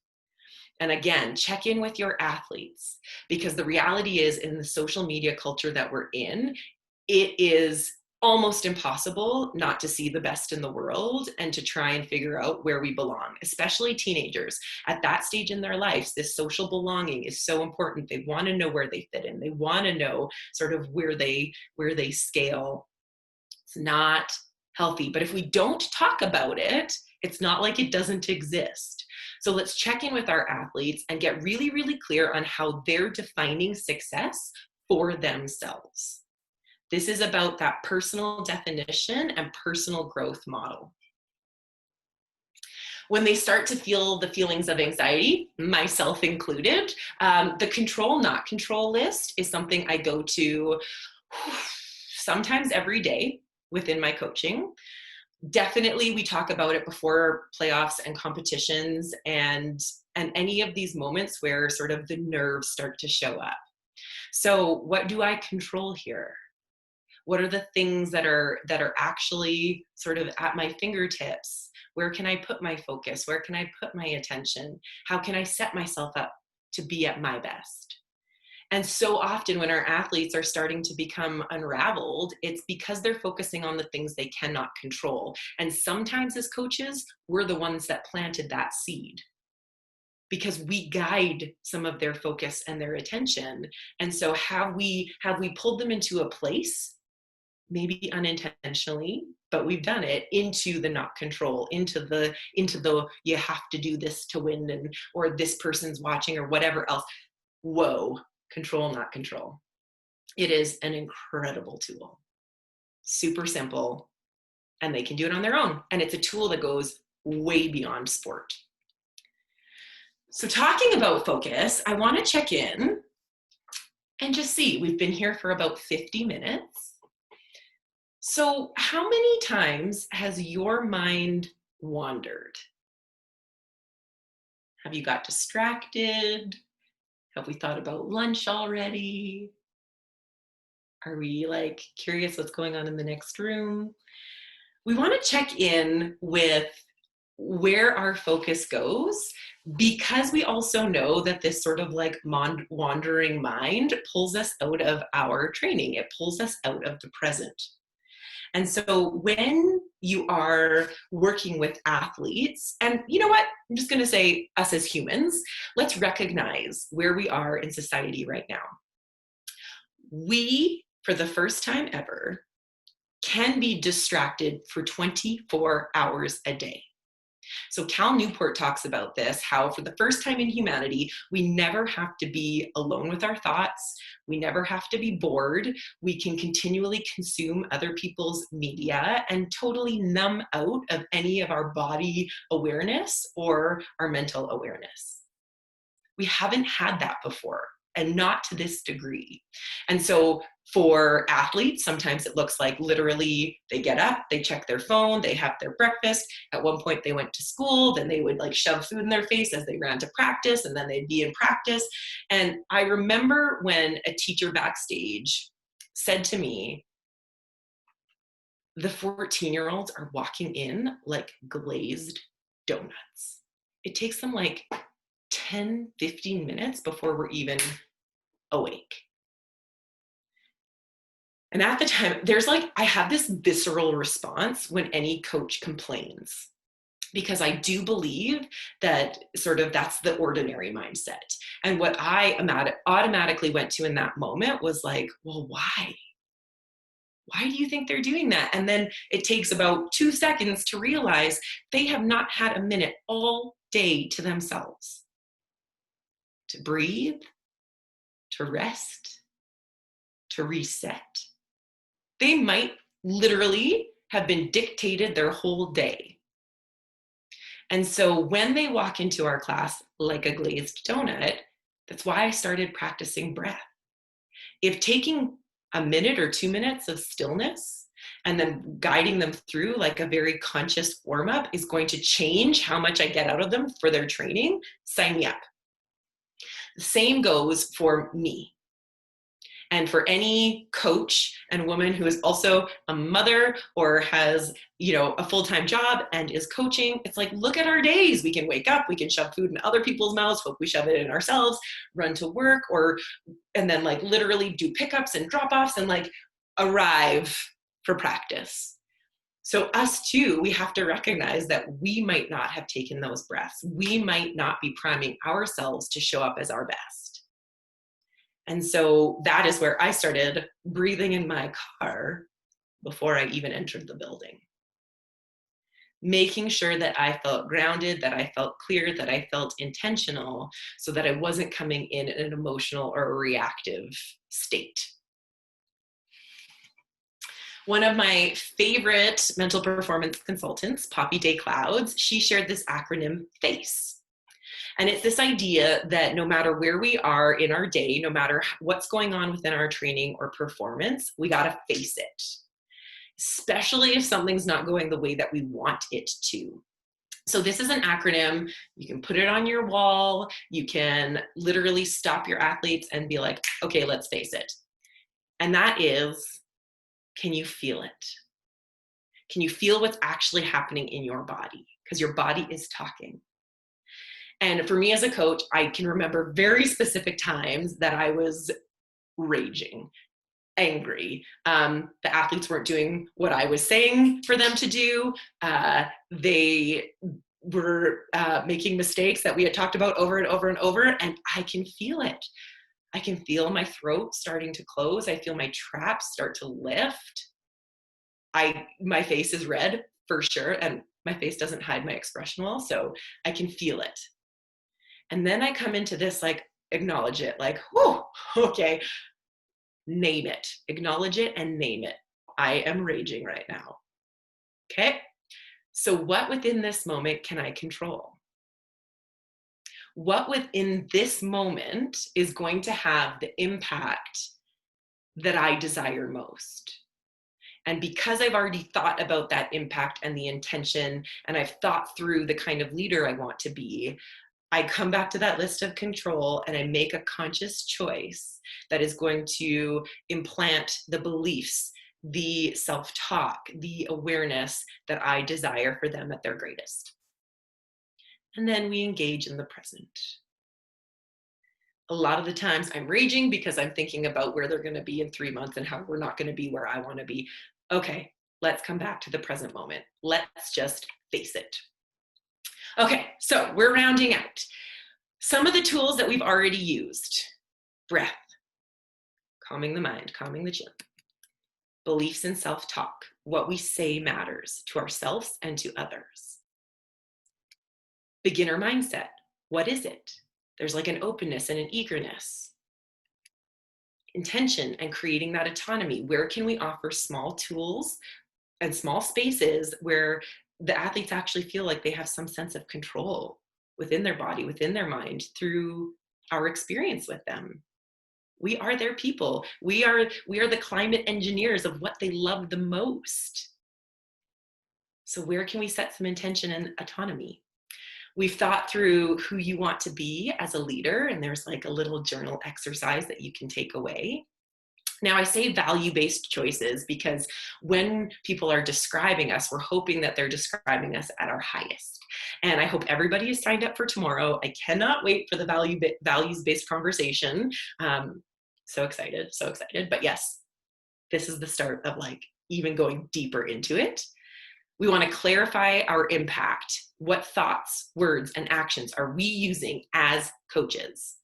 And again, check in with your athletes, because the reality is, in the social media culture that we're in, it is almost impossible not to see the best in the world and to try and figure out where we belong, especially teenagers. At that stage in their lives, this social belonging is so important. They want to know where they fit in. They want to know sort of where they scale. It's not healthy. But if we don't talk about it, it's not like it doesn't exist. So let's check in with our athletes and get really, really clear on how they're defining success for themselves. This is about that personal definition and personal growth model. When they start to feel the feelings of anxiety, myself included, the control, not control list is something I go to sometimes every day within my coaching. Definitely, we talk about it before playoffs and competitions and any of these moments where sort of the nerves start to show up. So what do I control here? What are the things that are actually sort of at my fingertips? Where can I put my focus? Where can I put my attention? How can I set myself up to be at my best? And so often when our athletes are starting to become unraveled, it's because they're focusing on the things they cannot control. And sometimes as coaches, we're the ones that planted that seed, because we guide some of their focus and their attention. And so have we pulled them into a place, maybe unintentionally, but we've done it, into the not control, into the you have to do this to win, and or this person's watching or whatever else. Whoa, control, not control. It is an incredible tool. Super simple, and they can do it on their own. And it's a tool that goes way beyond sport. So talking about focus, I want to check in and just see, we've been here for about 50 minutes. So how many times has your mind wandered? Have you got distracted? Have we thought about lunch already? Are we like curious what's going on in the next room? We want to check in with where our focus goes, because we also know that this sort of like wandering mind pulls us out of our training. It pulls us out of the present. And so when you are working with athletes, and you know what, I'm just going to say us as humans, let's recognize where we are in society right now. We, for the first time ever, can be distracted for 24 hours a day. So Cal Newport talks about this, how for the first time in humanity, we never have to be alone with our thoughts. We never have to be bored. We can continually consume other people's media and totally numb out of any of our body awareness or our mental awareness. We haven't had that before, and not to this degree. And so for athletes, sometimes it looks like literally they get up, they check their phone, they have their breakfast. At one point they went to school, then they would like shove food in their face as they ran to practice, and then they'd be in practice. And I remember when a teacher backstage said to me, the 14-year-olds are walking in like glazed donuts. It takes them like 10, 15 minutes before we're even awake. And at the time, I have this visceral response when any coach complains, because I do believe that sort of that's the ordinary mindset. And what I automatically went to in that moment was like, well, why? Why do you think they're doing that? And then it takes about 2 seconds to realize they have not had a minute all day to themselves, to breathe, to rest, to reset. They might literally have been dictated their whole day. And so when they walk into our class like a glazed donut, that's why I started practicing breath. If taking a minute or 2 minutes of stillness and then guiding them through like a very conscious warm-up is going to change how much I get out of them for their training, sign me up. The same goes for me. And for any coach and woman who is also a mother or has, a full-time job and is coaching, it's like, look at our days. We can wake up, we can shove food in other people's mouths, hope we shove it in ourselves, run to work, and then like literally do pickups and drop-offs and like arrive for practice. So us too, we have to recognize that we might not have taken those breaths. We might not be priming ourselves to show up as our best. And so that is where I started breathing in my car before I even entered the building. Making sure that I felt grounded, that I felt clear, that I felt intentional, so that I wasn't coming in an emotional or a reactive state. One of my favorite mental performance consultants, Poppy Day Clouds, she shared this acronym FACE. And it's this idea that no matter where we are in our day, no matter what's going on within our training or performance, we got to face it, especially if something's not going the way that we want it to. So this is an acronym. You can put it on your wall. You can literally stop your athletes and be like, okay, let's face it. And that is, can you feel it? Can you feel what's actually happening in your body? Because your body is talking. And for me as a coach, I can remember very specific times that I was raging, angry. The athletes weren't doing what I was saying for them to do. They were making mistakes that we had talked about over and over and over, and I can feel it. I can feel my throat starting to close. I feel my traps start to lift. My face is red for sure, and my face doesn't hide my expression well, so I can feel it. And then I come into this, like, acknowledge it, like, whew, okay, name it, acknowledge it and name it. I am raging right now. Okay. So what within this moment can I control? What within this moment is going to have the impact that I desire most? And because I've already thought about that impact and the intention, and I've thought through the kind of leader I want to be, I come back to that list of control and I make a conscious choice that is going to implant the beliefs, the self-talk, the awareness that I desire for them at their greatest. And then we engage in the present. A lot of the times I'm raging because I'm thinking about where they're going to be in 3 months and how we're not going to be where I want to be. Okay, let's come back to the present moment. Let's just face it. Okay, so we're rounding out. Some of the tools that we've already used: breath, calming the mind, calming the chin, beliefs and self-talk. What we say matters to ourselves and to others. Beginner mindset. What is it? There's like an openness and an eagerness. Intention and creating that autonomy. Where can we offer small tools and small spaces where the athletes actually feel like they have some sense of control within their body, within their mind, through our experience with them? We are their people. We are the climate engineers of what they love the most. So where can we set some intention and autonomy? We've thought through who you want to be as a leader, and there's like a little journal exercise that you can take away. Now, I say value-based choices because when people are describing us, we're hoping that they're describing us at our highest. And I hope everybody is signed up for tomorrow. I cannot wait for the values-based conversation. So excited, so excited. But yes, this is the start of like even going deeper into it. We want to clarify our impact. What thoughts, words, and actions are we using as coaches?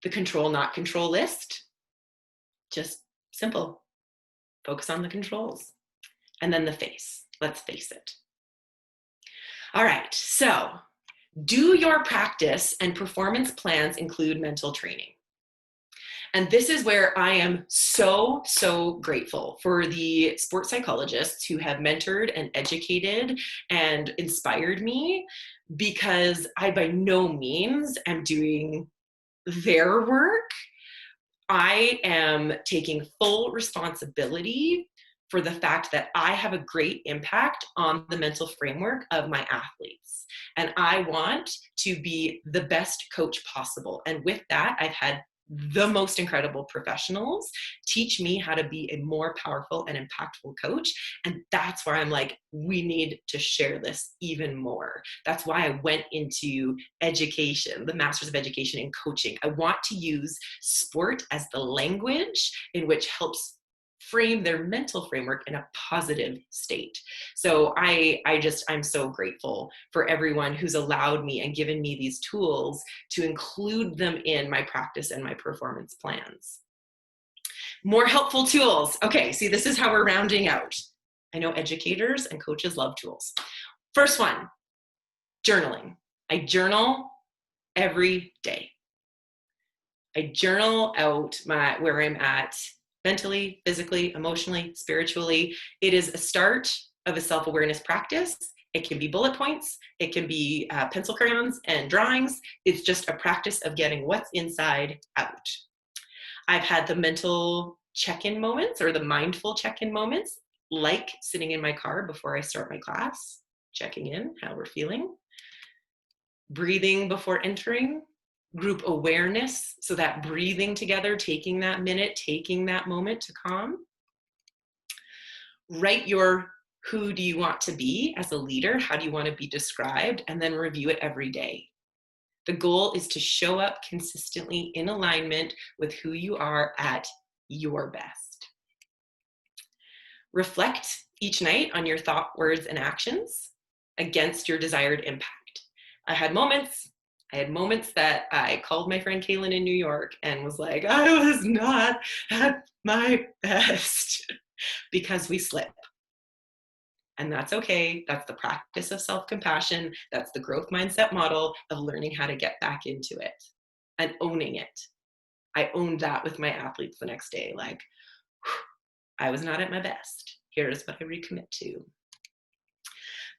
The control, not control list. Just simple. Focus on the controls. And then the face. Let's face it. All right, so do your practice and performance plans include mental training? And this is where I am so, so grateful for the sports psychologists who have mentored and educated and inspired me, because I by no means am doing their work. I am taking full responsibility for the fact that I have a great impact on the mental framework of my athletes. And I want to be the best coach possible. And with that, I've had the most incredible professionals teach me how to be a more powerful and impactful coach. And that's where I'm like, we need to share this even more. That's why I went into education, the Master's of Education in Coaching. I want to use sport as the language in which helps frame their mental framework in a positive state. So I'm so grateful for everyone who's allowed me and given me these tools to include them in my practice and my performance plans. More helpful tools. Okay, see, this is how we're rounding out. I know educators and coaches love tools. First one, journaling. I journal every day. I journal out where I'm at mentally, physically, emotionally, spiritually. It is a start of a self-awareness practice. It can be bullet points. It can be pencil crayons and drawings. It's just a practice of getting what's inside out. I've had the mental check-in moments or the mindful check-in moments, like sitting in my car before I start my class, checking in, how we're feeling, breathing before entering, group awareness, so that breathing together, taking that minute, taking that moment to calm. Write your who do you want to be as a leader, how do you want to be described, and then review it every day. The goal is to show up consistently in alignment with who you are at your best. Reflect each night on your thought, words, and actions against your desired impact. I had moments that I called my friend Kaylin in New York and was like, I was not at my best, because we slip. And that's okay. That's the practice of self-compassion. That's the growth mindset model of learning how to get back into it and owning it. I owned that with my athletes the next day. Like, I was not at my best. Here's what I recommit to.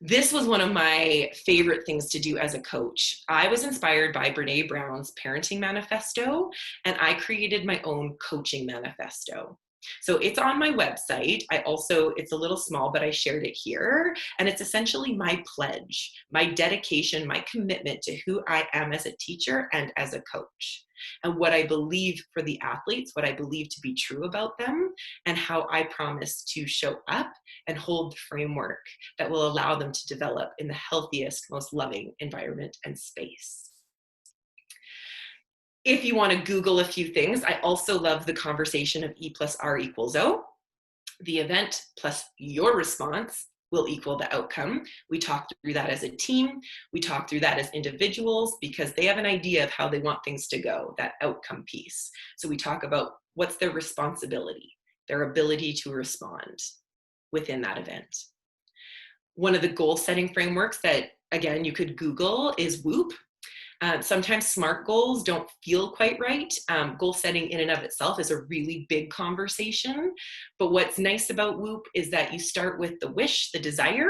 This was one of my favorite things to do as a coach. I was inspired by Brené Brown's parenting manifesto, and I created my own coaching manifesto. So it's on my website. It's a little small, but I shared it here. And it's essentially my pledge, my dedication, my commitment to who I am as a teacher and as a coach. And what I believe for the athletes, what I believe to be true about them, and how I promise to show up and hold the framework that will allow them to develop in the healthiest, most loving environment and space. If you want to Google a few things, I also love the conversation of E plus R equals O. The event plus your response will equal the outcome. We talk through that as a team. We talk through that as individuals, because they have an idea of how they want things to go, that outcome piece. So we talk about what's their responsibility, their ability to respond within that event. One of the goal setting frameworks that, again, you could Google is WHOOP. Sometimes SMART goals don't feel quite right. Goal setting in and of itself is a really big conversation. But what's nice about WHOOP is that you start with the wish, the desire,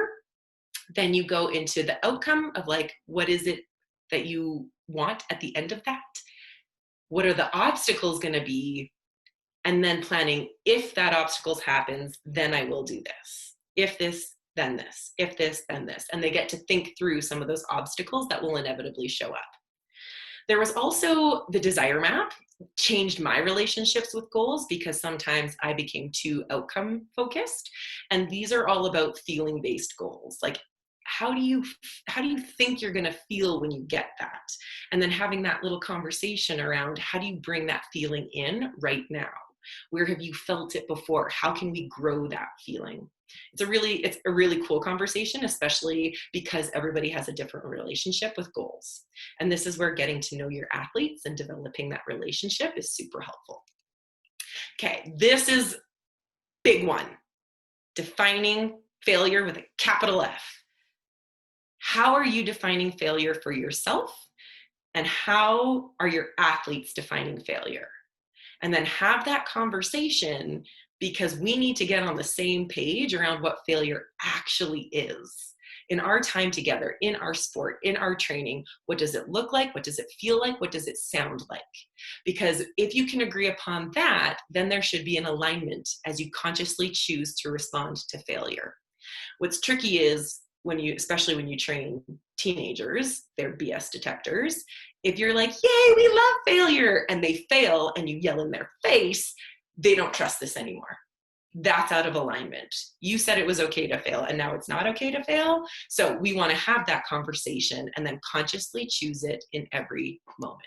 then you go into the outcome of like, what is it that you want at the end of that? What are the obstacles going to be? And then planning, if that obstacle happens, then I will do this. If this, then this. If this, then this. And they get to think through some of those obstacles that will inevitably show up. There was also the desire map, changed my relationships with goals because sometimes I became too outcome focused. And these are all about feeling based goals. Like, how do you think you're going to feel when you get that? And then having that little conversation around, how do you bring that feeling in right now? Where have you felt it before? How can we grow that feeling? It's a really cool conversation, especially because everybody has a different relationship with goals. And this is where getting to know your athletes and developing that relationship is super helpful. Okay, this is big one. Defining failure with a capital F. How are you defining failure for yourself? And how are your athletes defining failure? And then have that conversation, because we need to get on the same page around what failure actually is. In our time together, in our sport, in our training, what does it look like? What does it feel like? What does it sound like? Because if you can agree upon that, then there should be an alignment as you consciously choose to respond to failure. What's tricky is especially when you train teenagers, they're BS detectors. If you're like, yay, we love failure, and they fail and you yell in their face, they don't trust this anymore. That's out of alignment. You said it was okay to fail, and now it's not okay to fail. So we want to have that conversation and then consciously choose it in every moment.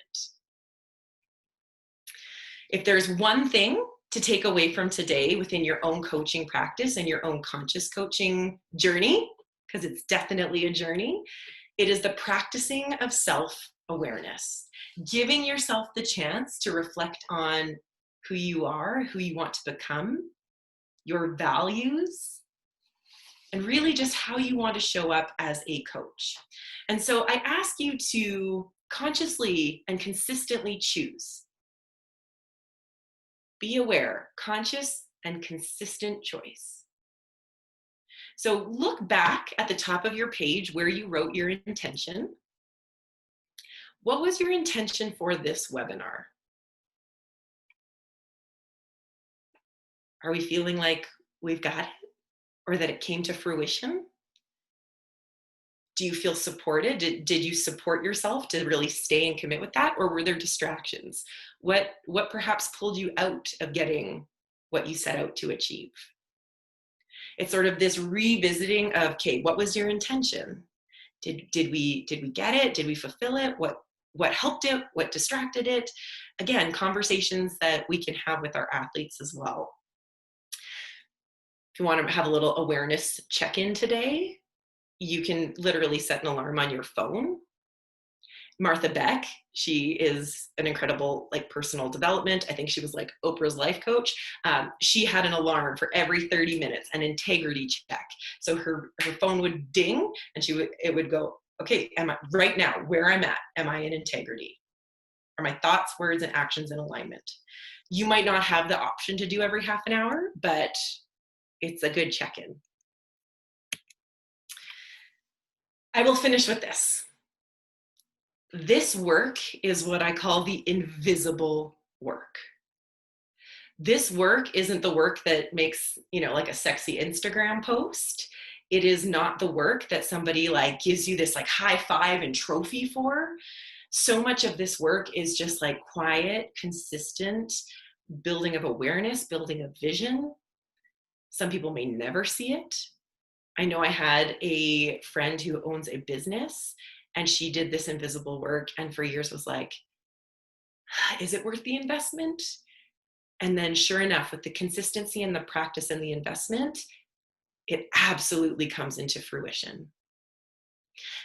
If there's one thing to take away from today within your own coaching practice and your own conscious coaching journey, because it's definitely a journey, it is the practicing of self-awareness, giving yourself the chance to reflect on who you are, who you want to become, your values, and really just how you want to show up as a coach. And so I ask you to consciously and consistently choose. Be aware, conscious and consistent choice. So look back at the top of your page where you wrote your intention. What was your intention for this webinar? Are we feeling like we've got it, or that it came to fruition? Do you feel supported? Did you support yourself to really stay and commit with that? Or were there distractions? What perhaps pulled you out of getting what you set out to achieve? It's sort of this revisiting of, okay, what was your intention? Did we get it? Did we fulfill it? What helped it? What distracted it? Again, conversations that we can have with our athletes as well. If you want to have a little awareness check-in today, you can literally set an alarm on your phone. Martha Beck, she is an incredible personal development. I think she was like Oprah's life coach. She had an alarm for every 30 minutes, an integrity check. So her phone would ding and it would go, okay, right now where I'm at, am I in integrity? Are my thoughts, words, and actions in alignment? You might not have the option to do every half an hour, but it's a good check-in. I will finish with this. This work is what I call the invisible work. This work isn't the work that makes, like a sexy Instagram post. It is not the work that somebody gives you this high five and trophy for. So much of this work is just quiet, consistent building of awareness, building of vision. Some people may never see it. I know I had a friend who owns a business, and she did this invisible work and for years was like, is it worth the investment? And then sure enough, with the consistency and the practice and the investment, it absolutely comes into fruition.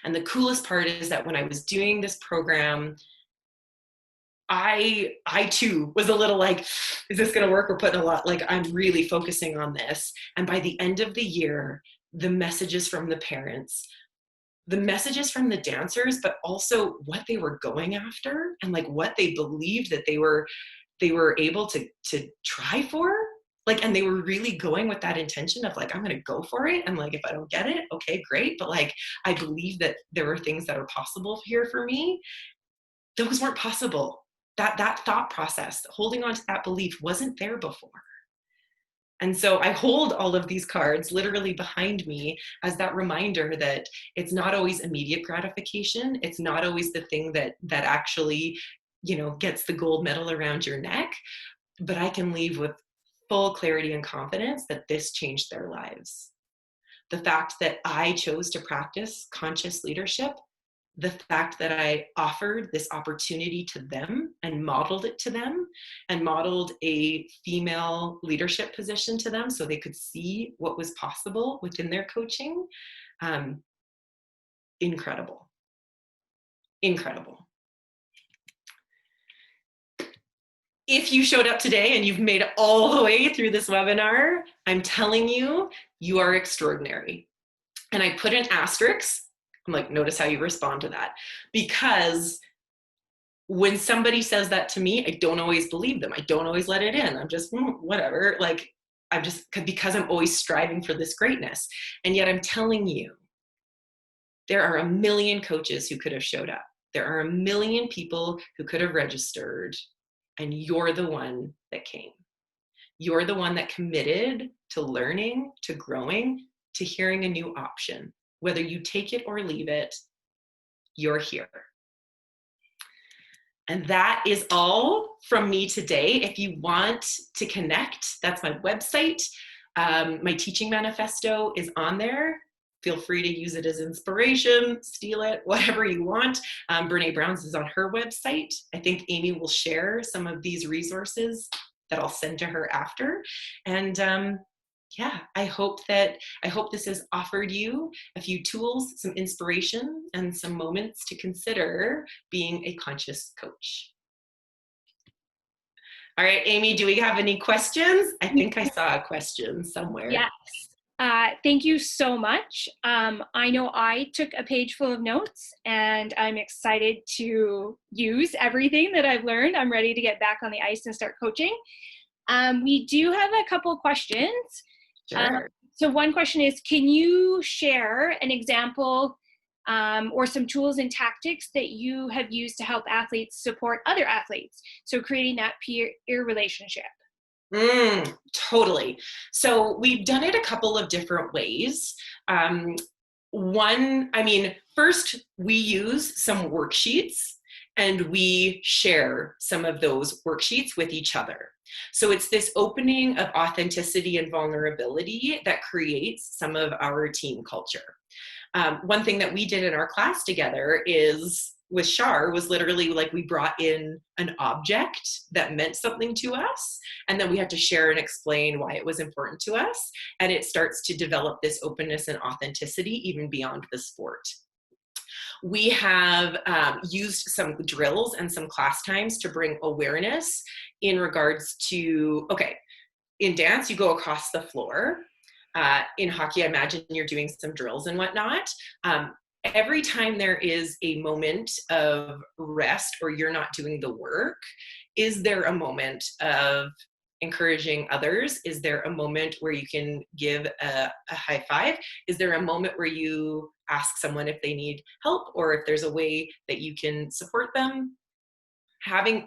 And the coolest part is that when I was doing this program, I too was a little like, is this going to work? We're putting a lot, I'm really focusing on this. And by the end of the year, the messages from the parents, the messages from the dancers, but also what they were going after and what they believed that they were able to try for, and they were really going with that intention of I'm going to go for it. And if I don't get it, okay, great. But I believe that there were things that are possible here for me. Those weren't possible. That thought process, holding on to that belief wasn't there before. And so I hold all of these cards literally behind me as that reminder that it's not always immediate gratification. It's not always the thing that actually, gets the gold medal around your neck, but I can leave with full clarity and confidence that this changed their lives. The fact that I chose to practice conscious leadership, the fact that I offered this opportunity to them and modeled it to them and modeled a female leadership position to them so they could see what was possible within their coaching. Incredible. Incredible. If you showed up today and you've made it all the way through this webinar, I'm telling you, you are extraordinary. And I put an asterisk. I'm like, notice how you respond to that. Because when somebody says that to me, I don't always believe them. I don't always let it in. I'm just, whatever. Like, because I'm always striving for this greatness. And yet I'm telling you, there are a million coaches who could have showed up. There are a million people who could have registered. And you're the one that came. You're the one that committed to learning, to growing, to hearing a new option. Whether you take it or leave it, you're here. And that is all from me today. If you want to connect, that's my website. My teaching manifesto is on there. Feel free to use it as inspiration, steal it, whatever you want. Brene Brown's is on her website. I think Amy will share some of these resources that I'll send to her after. And yeah, I hope this has offered you a few tools, some inspiration, and some moments to consider being a conscious coach. All right, Amy, do we have any questions? I think I saw a question somewhere. Yes. Thank you so much. I know I took a page full of notes and I'm excited to use everything that I've learned. I'm ready to get back on the ice and start coaching. We do have a couple questions. Sure. So one question is, can you share an example or some tools and tactics that you have used to help athletes support other athletes? So creating that peer relationship. Totally. So we've done it a couple of different ways. First we use some worksheets and we share some of those worksheets with each other. So it's this opening of authenticity and vulnerability that creates some of our team culture. One thing that we did in our class together with Shar was literally like we brought in an object that meant something to us, and then we had to share and explain why it was important to us. And it starts to develop this openness and authenticity even beyond the sport. We have used some drills and some class times to bring awareness in regards to, okay, in dance, you go across the floor. In hockey, I imagine you're doing some drills and whatnot. Every time there is a moment of rest or you're not doing the work, is there a moment of encouraging others? Is there a moment where you can give a high five? Is there a moment where you ask someone if they need help or if there's a way that you can support them?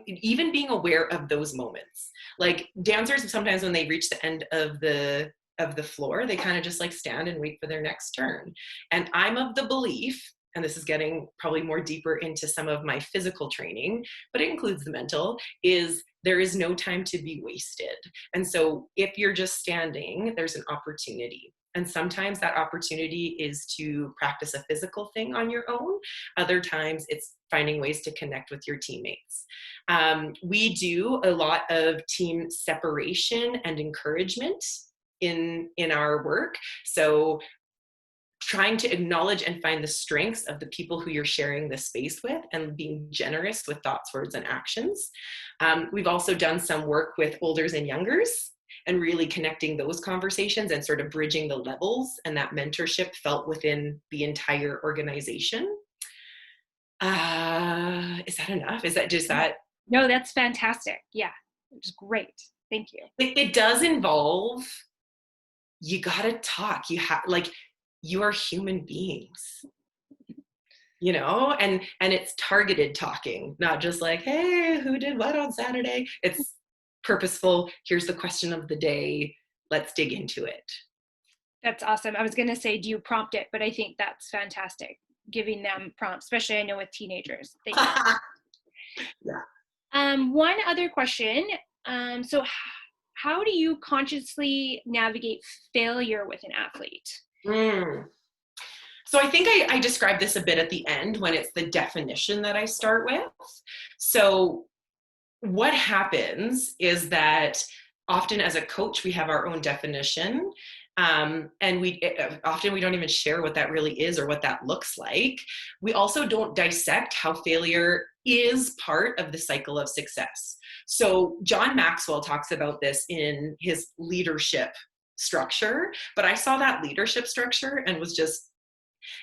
Even being aware of those moments. Like dancers, sometimes when they reach the end of the floor, they kind of just like stand and wait for their next turn. And I'm of the belief, and this is getting probably more deeper into some of my physical training, but it includes the mental, is there is no time to be wasted. And so if you're just standing, there's an opportunity. And sometimes that opportunity is to practice a physical thing on your own. Other times it's finding ways to connect with your teammates. We do a lot of team separation and encouragement in our work. So trying to acknowledge and find the strengths of the people who you're sharing this space with and being generous with thoughts, words, and actions. We've also done some work with olders and youngers and really connecting those conversations and sort of bridging the levels, and that mentorship felt within the entire organization. Is that enough? Is that just that? No, that's fantastic. Yeah, it was great. Thank you. It does involve, you gotta talk. You are human beings, and it's targeted talking, not just like, hey, who did what on Saturday? It's purposeful. Here's the question of the day. let's dig into it. That's awesome. I was going to say, do you prompt it? But I think that's fantastic. Giving them prompts, especially I know with teenagers. They need. Yeah. One other question. So how do you consciously navigate failure with an athlete? Mm. So I think I described this a bit at the end when it's the definition that I start with. So what happens is that often as a coach, we have our own definition. And often we don't even share what that really is or what that looks like. We also don't dissect how failure is part of the cycle of success. So John Maxwell talks about this in his leadership structure, but I saw that leadership structure and was just,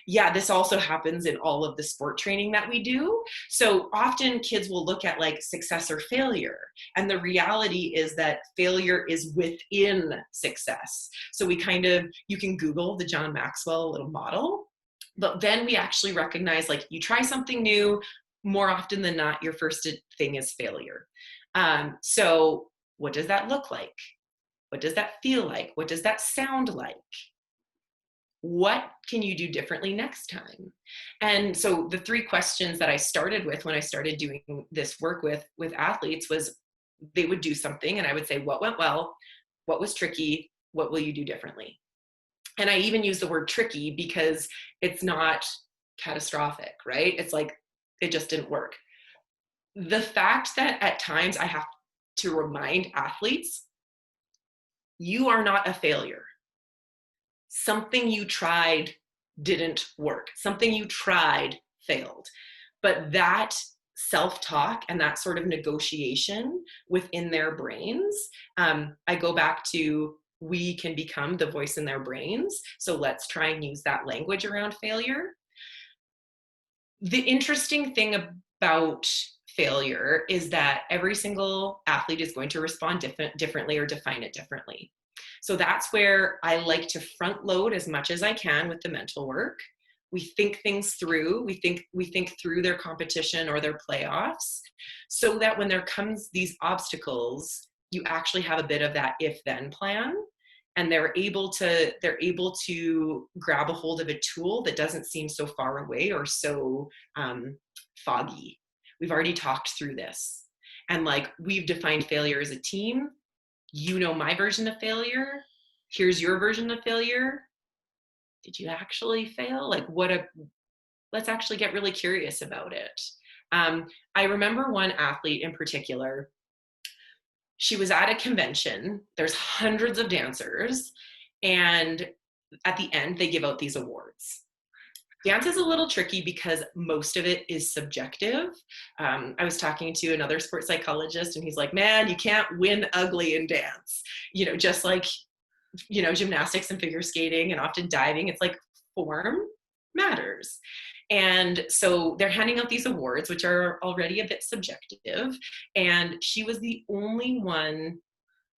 yeah, this also happens in all of the sport training that we do. So often kids will look at like success or failure. And the reality is that failure is within success. So you can Google the John Maxwell little model, but then we actually recognize like you try something new, more often than not, your first thing is failure. So what does that look like? What does that feel like? What does that sound like? What can you do differently next time? And so the three questions that I started with when I started doing this work with athletes was they would do something and I would say, what went well? What was tricky? What will you do differently? And I even use the word tricky because it's not catastrophic, right? It's like, it just didn't work. The fact that at times I have to remind athletes, you are not a failure. Something you tried didn't work. Something you tried failed. But that self-talk and that sort of negotiation within their brains, I go back to we can become the voice in their brains. So let's try and use that language around failure. The interesting thing about failure is that every single athlete is going to respond differently or define it differently. So that's where I like to front load as much as I can with the mental work. We think things through. We think through their competition or their playoffs, so that when there comes these obstacles, you actually have a bit of that if-then plan, and they're able to grab a hold of a tool that doesn't seem so far away or so foggy. We've already talked through this, and like we've defined failure as a team. You know my version of failure. Here's your version of failure. Did you actually fail? Like let's actually get really curious about it. I remember one athlete in particular. She was at a convention. There's hundreds of dancers. And at the end, they give out these awards. Dance is a little tricky because most of it is subjective. I was talking to another sports psychologist and he's like, man, you can't win ugly in dance. Just like, gymnastics and figure skating and often diving, it's like form matters. And so they're handing out these awards, which are already a bit subjective. And she was the only one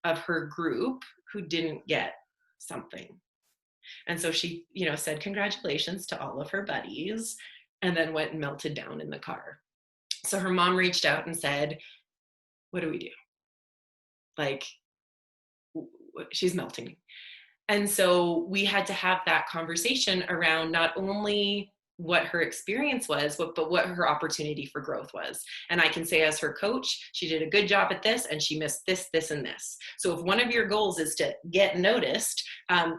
of her group who didn't get something. And so she, said congratulations to all of her buddies and then went and melted down in the car. So her mom reached out and said, what do we do? Like, she's melting. And so we had to have that conversation around not only what her experience was, but what her opportunity for growth was. And I can say as her coach, she did a good job at this and she missed this, this, and this. So if one of your goals is to get noticed,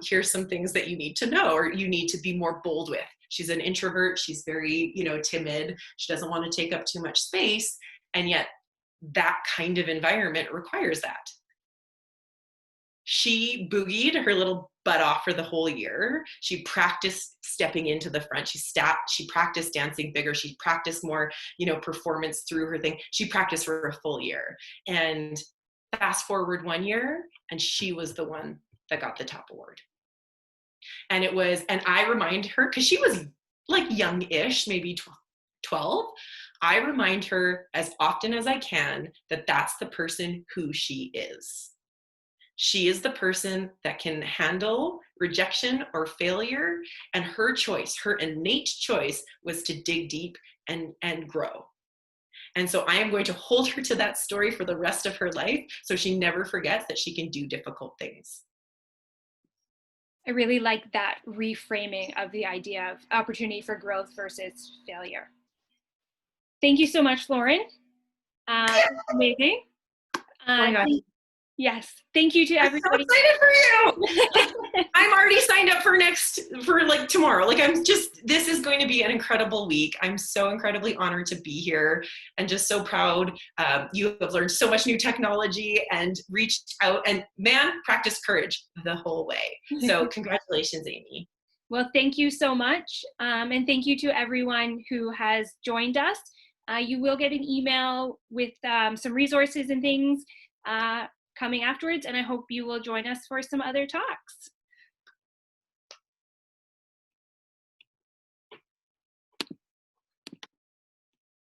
here's some things that you need to know or you need to be more bold with. She's an introvert. She's very, timid. She doesn't want to take up too much space. And yet that kind of environment requires that. She boogied her little butt off for the whole year. She practiced stepping into the front. She practiced dancing bigger. She practiced more, performance through her thing. She practiced for a full year. And fast forward 1 year, and she was the one that got the top award. And I remind her, because she was like young-ish, maybe 12. I remind her as often as I can that that's the person who she is. She is the person that can handle rejection or failure, and her choice, her innate choice, was to dig deep and grow. And so I am going to hold her to that story for the rest of her life so she never forgets that she can do difficult things. I really like that reframing of the idea of opportunity for growth versus failure. Thank you so much, Lauren. Amazing. Oh my gosh. Yes, thank you to I'm so everybody. excited for you. I'm already signed up for like tomorrow. Like this is going to be an incredible week. I'm so incredibly honored to be here and just so proud. You have learned so much new technology and reached out, and man, practice courage the whole way. So congratulations, Amy. Well, thank you so much. And thank you to everyone who has joined us. You will get an email with some resources and things coming afterwards, and I hope you will join us for some other talks.